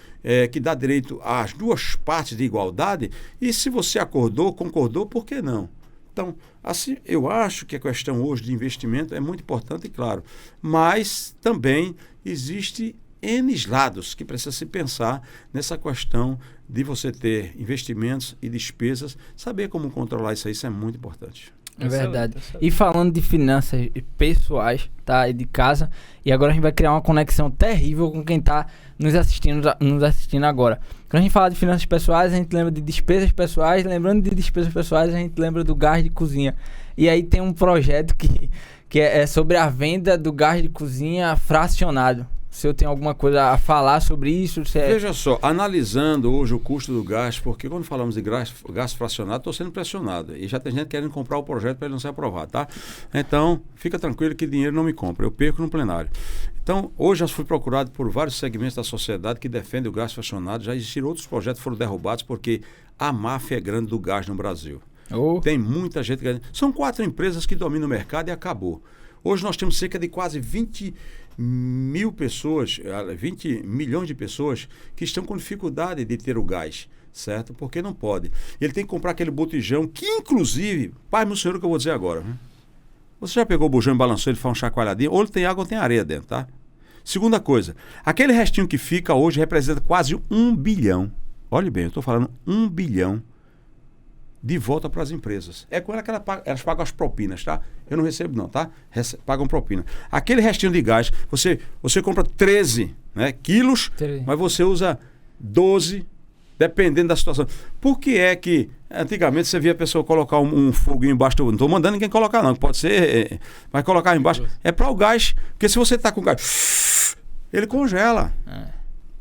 que dá direito às duas partes de igualdade, e se você acordou, concordou, por que não? Então, assim, eu acho que a questão hoje de investimento é muito importante, claro, mas também existe N lados que precisa se pensar nessa questão de você ter investimentos e despesas, saber como controlar isso aí, isso é muito importante. É verdade. E falando de finanças pessoais, tá? E de casa, e agora a gente vai criar uma conexão terrível com quem tá nos assistindo agora. Quando a gente fala de finanças pessoais, a gente lembra de despesas pessoais. Lembrando de despesas pessoais, a gente lembra do gás de cozinha. E aí tem um projeto que é sobre a venda do gás de cozinha fracionado. Se eu tenho alguma coisa a falar sobre isso... Veja só, analisando hoje o custo do gás, porque quando falamos de gás fracionado, estou sendo pressionado. E já tem gente querendo comprar o projeto para ele não ser aprovado, tá? Então, fica tranquilo que dinheiro não me compra, eu perco no plenário. Então, hoje já fui procurado por vários segmentos da sociedade que defendem o gás fracionado. Já existiram outros projetos que foram derrubados porque a máfia é grande do gás no Brasil. Tem muita gente ganhando. São 4 empresas que dominam o mercado e acabou. Hoje nós temos cerca de quase 20 milhões de pessoas que estão com dificuldade de ter o gás, certo? Porque não pode. Ele tem que comprar aquele botijão que, inclusive, pai, meu senhor, o que eu vou dizer agora, né? Você já pegou o bujão e balançou, ele faz um chacoalhadinho, ou ele tem água ou tem areia dentro, tá? Segunda coisa, aquele restinho que fica hoje representa quase 1 bilhão. Olhe bem, eu estou falando 1 bilhão de volta para as empresas. É com ela que elas pagam as propinas, tá? Eu não recebo não, tá? Pagam propina. Aquele restinho de gás, você compra 13, né, quilos, mas você usa 12, dependendo da situação. Por que é que antigamente você via a pessoa colocar um foguinho embaixo do... Não estou mandando ninguém colocar não, pode ser... Mas colocar embaixo é para o gás, porque se você está com gás, ele congela.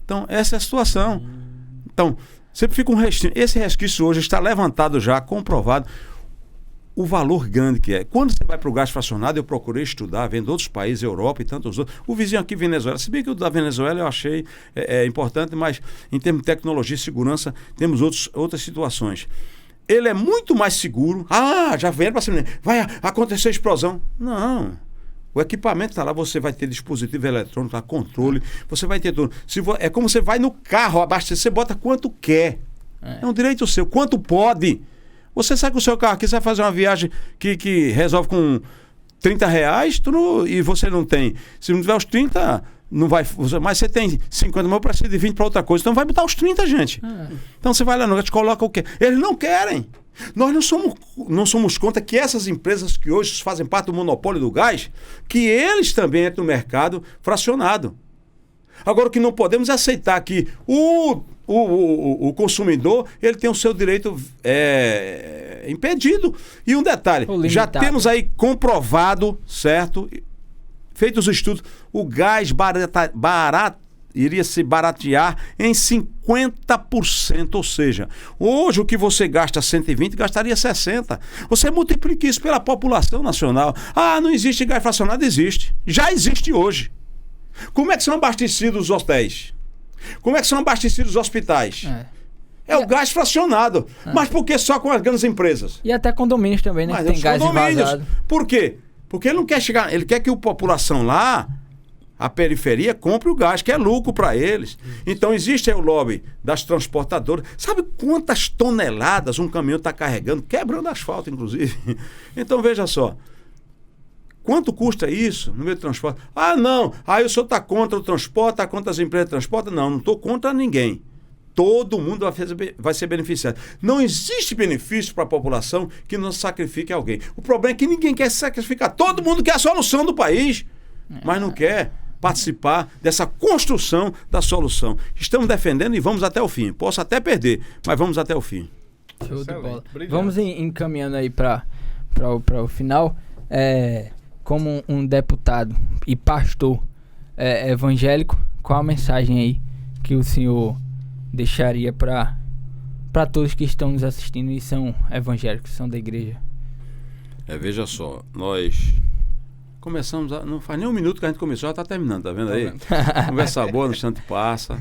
Então, essa é a situação. Então, sempre fica um resquício. Esse resquício hoje está levantado já, comprovado, o valor grande que é. Quando você vai para o gás fracionado, eu procurei estudar, vendo outros países, Europa e tantos outros. O vizinho aqui, Venezuela. Se bem que o da Venezuela eu achei importante, mas em termos de tecnologia e segurança, temos outras situações. Ele é muito mais seguro. Já vem para cima. Vai acontecer explosão. Não. O equipamento está lá, você vai ter dispositivo eletrônico, controle, você vai ter tudo. É como você vai no carro abastecer, você bota quanto quer. É um direito seu, quanto pode. Você sai com o seu carro aqui, você vai fazer uma viagem que resolve com R$30 e você não tem. Se não tiver os 30, não vai. Mas você tem 50, mas eu preciso de 20 para outra coisa. Então vai botar os 30, gente. Então você vai lá, não te coloca o quê? Eles não querem. Nós não somos contra que essas empresas que hoje fazem parte do monopólio do gás, que eles também entram no mercado fracionado. Agora, o que não podemos é aceitar que o consumidor ele tem o seu direito impedido. E um detalhe, já temos aí comprovado, certo? Feitos os estudos, o gás iria se baratear em 50%, ou seja, hoje o que você gasta 120, gastaria 60. Você multiplica isso pela população nacional. Ah, não existe gás fracionado? Existe. Já existe hoje. Como é que são abastecidos os hotéis? Como é que são abastecidos os hospitais? É o gás fracionado. Mas por que só com as grandes empresas? E até condomínios também, né? Mas que tem gás invasado. Por quê? Porque ele não quer chegar... Ele quer que a população lá, a periferia, compre o gás, que é lucro para eles. Então existe aí o lobby das transportadoras. Sabe quantas toneladas um caminhão está carregando? Quebrando asfalto, inclusive. Então veja só. Quanto custa isso no meio do transporte? Ah, não. Aí o senhor está contra o transporte, está contra as empresas de transporte? Não estou contra ninguém. Todo mundo vai ser beneficiado. Não existe benefício para a população que não sacrifique alguém. O problema é que ninguém quer sacrificar. Todo mundo quer a solução do país, mas não quer participar dessa construção da solução. Estamos defendendo e vamos até o fim. Posso até perder, mas vamos até o fim. Show de bola. Vamos encaminhando aí para o final. Como um deputado e pastor evangélico, qual a mensagem aí que o senhor deixaria para todos que estão nos assistindo e são evangélicos, são da igreja? Veja só, nós começamos, não faz nem um minuto que a gente começou, já está terminando, tá vendo aí? Conversa boa, no instante passa.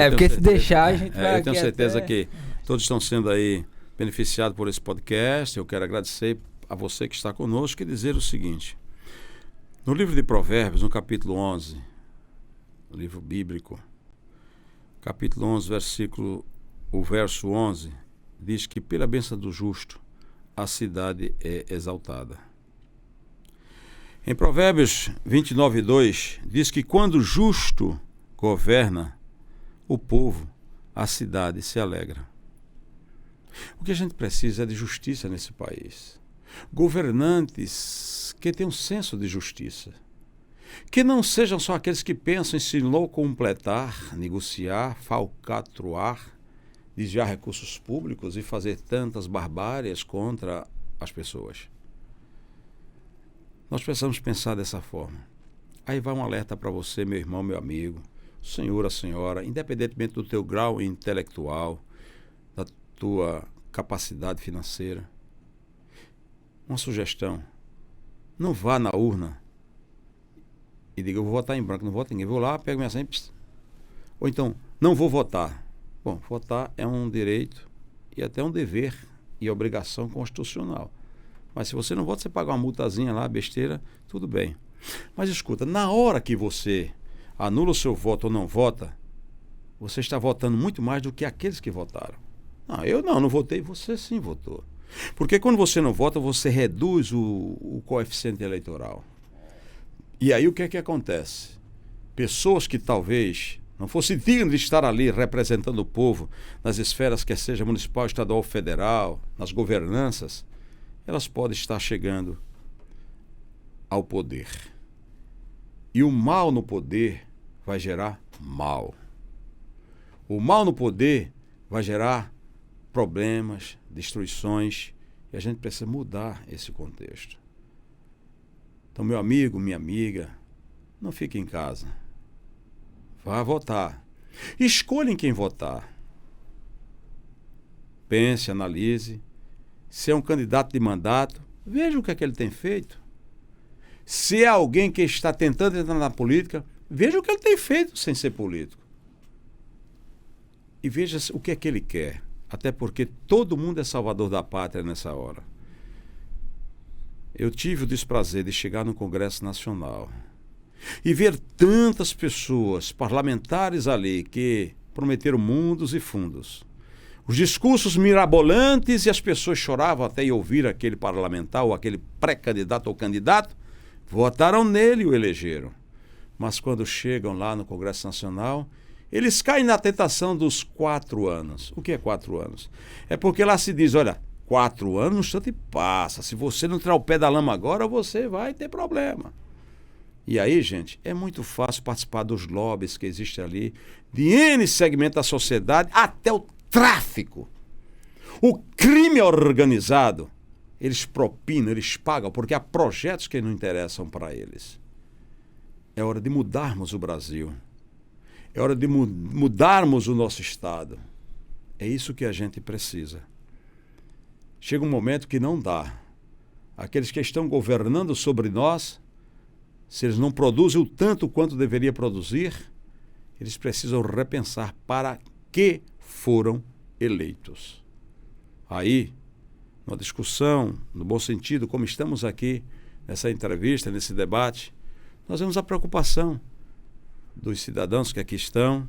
Porque se deixar a gente vai eu tenho certeza que todos estão sendo aí beneficiados por esse podcast. Eu quero agradecer a você que está conosco e dizer o seguinte: no livro de Provérbios, no capítulo 11, no livro bíblico, capítulo 11, o verso 11, diz que pela bênção do justo a cidade é exaltada. Em Provérbios 29:2, diz que quando o justo governa o povo, a cidade se alegra. O que a gente precisa é de justiça nesse país. Governantes que tenham um senso de justiça. Que não sejam só aqueles que pensam em se locompletar, negociar, falcatruar, desviar recursos públicos e fazer tantas barbáries contra as pessoas. Nós precisamos pensar dessa forma. Aí vai um alerta para você, meu irmão, meu amigo, senhor, a senhora, independentemente do teu grau intelectual, da tua capacidade financeira. Uma sugestão: não vá na urna e diga, eu vou votar em branco, não voto em ninguém. Vou lá, pego minha senha. Ou então, não vou votar. Bom, votar é um direito e até um dever e obrigação constitucional. Mas se você não vota, você paga uma multazinha lá, besteira, tudo bem. Mas escuta, na hora que você anula o seu voto ou não vota, você está votando muito mais do que aqueles que votaram. Eu não votei, você sim votou. Porque quando você não vota, você reduz o coeficiente eleitoral. E aí o que é que acontece? Pessoas que talvez não fossem dignas de estar ali representando o povo nas esferas, quer seja municipal, estadual ou federal, nas governanças, elas podem estar chegando ao poder. E o mal no poder vai gerar mal. O mal no poder vai gerar problemas, destruições, e a gente precisa mudar esse contexto. Então, meu amigo, minha amiga, não fique em casa. Vá votar. Escolha em quem votar. Pense, analise. Se é um candidato de mandato, veja o que é que ele tem feito. Se é alguém que está tentando entrar na política, veja o que ele tem feito sem ser político. E veja o que é que ele quer. Até porque todo mundo é salvador da pátria nessa hora. eu tive o desprazer de chegar no Congresso Nacional e ver tantas pessoas, parlamentares ali, que prometeram mundos e fundos. Os discursos mirabolantes, e as pessoas choravam até em ouvir aquele parlamentar ou aquele pré-candidato ou candidato, votaram nele e o elegeram. Mas quando chegam lá no Congresso Nacional, eles caem na tentação dos 4 anos. O que é 4 anos? É porque lá se diz, olha, 4 anos no instante passa. Se você não tirar o pé da lama agora, você vai ter problema. E aí, gente, é muito fácil participar dos lobbies que existem ali, de N segmento da sociedade, até o tráfico. O crime organizado, eles propinam, eles pagam, porque há projetos que não interessam para eles. É hora de mudarmos o Brasil. É hora de mudarmos o nosso Estado. É isso que a gente precisa. Chega um momento que não dá. Aqueles que estão governando sobre nós, se eles não produzem o tanto quanto deveria produzir, eles precisam repensar para que foram eleitos. Aí, numa discussão, no bom sentido, como estamos aqui, nessa entrevista, nesse debate, nós vemos a preocupação dos cidadãos que aqui estão,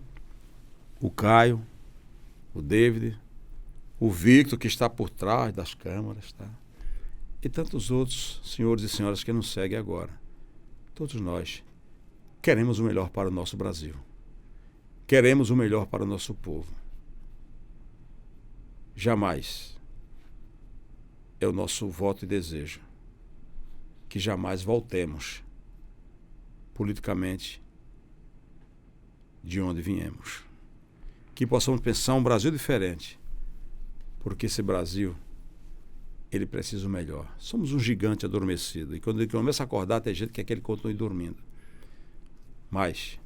o Caio, o David, o Victor, que está por trás das câmaras, tá? E tantos outros senhores e senhoras que nos seguem agora. Todos nós queremos o melhor para o nosso Brasil. Queremos o melhor para o nosso povo. Jamais é o nosso voto e desejo que jamais voltemos politicamente de onde viemos. Que possamos pensar um Brasil diferente, porque esse Brasil, ele precisa o melhor. Somos um gigante adormecido, e quando ele começa a acordar, tem gente que quer que ele continue dormindo. Mas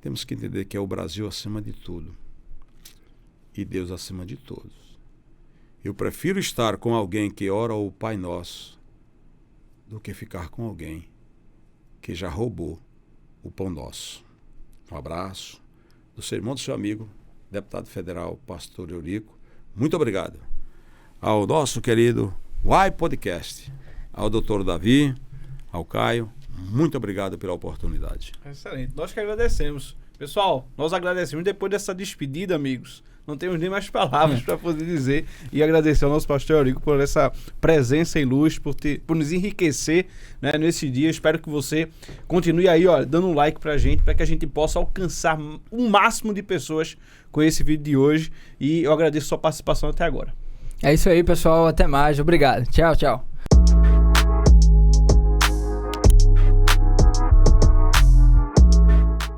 temos que entender que é o Brasil acima de tudo e Deus acima de todos. Eu prefiro estar com alguém que ora o Pai Nosso do que ficar com alguém que já roubou o pão nosso. Um abraço do seu irmão, do seu amigo, deputado federal, pastor Eurico. Muito obrigado ao nosso querido Why Podcast, ao doutor Davi, ao Caio. Muito obrigado pela oportunidade. Excelente. Nós que agradecemos. Pessoal, nós agradecemos. Depois dessa despedida, amigos, não temos nem mais palavras para poder dizer, e agradecer ao nosso pastor Eurico por essa presença ilustre, por nos enriquecer, né, nesse dia. Espero que você continue aí, ó, dando um like pra gente, para que a gente possa alcançar o máximo de pessoas com esse vídeo de hoje. E eu agradeço a sua participação até agora. É isso aí, pessoal. Até mais. Obrigado. Tchau, tchau.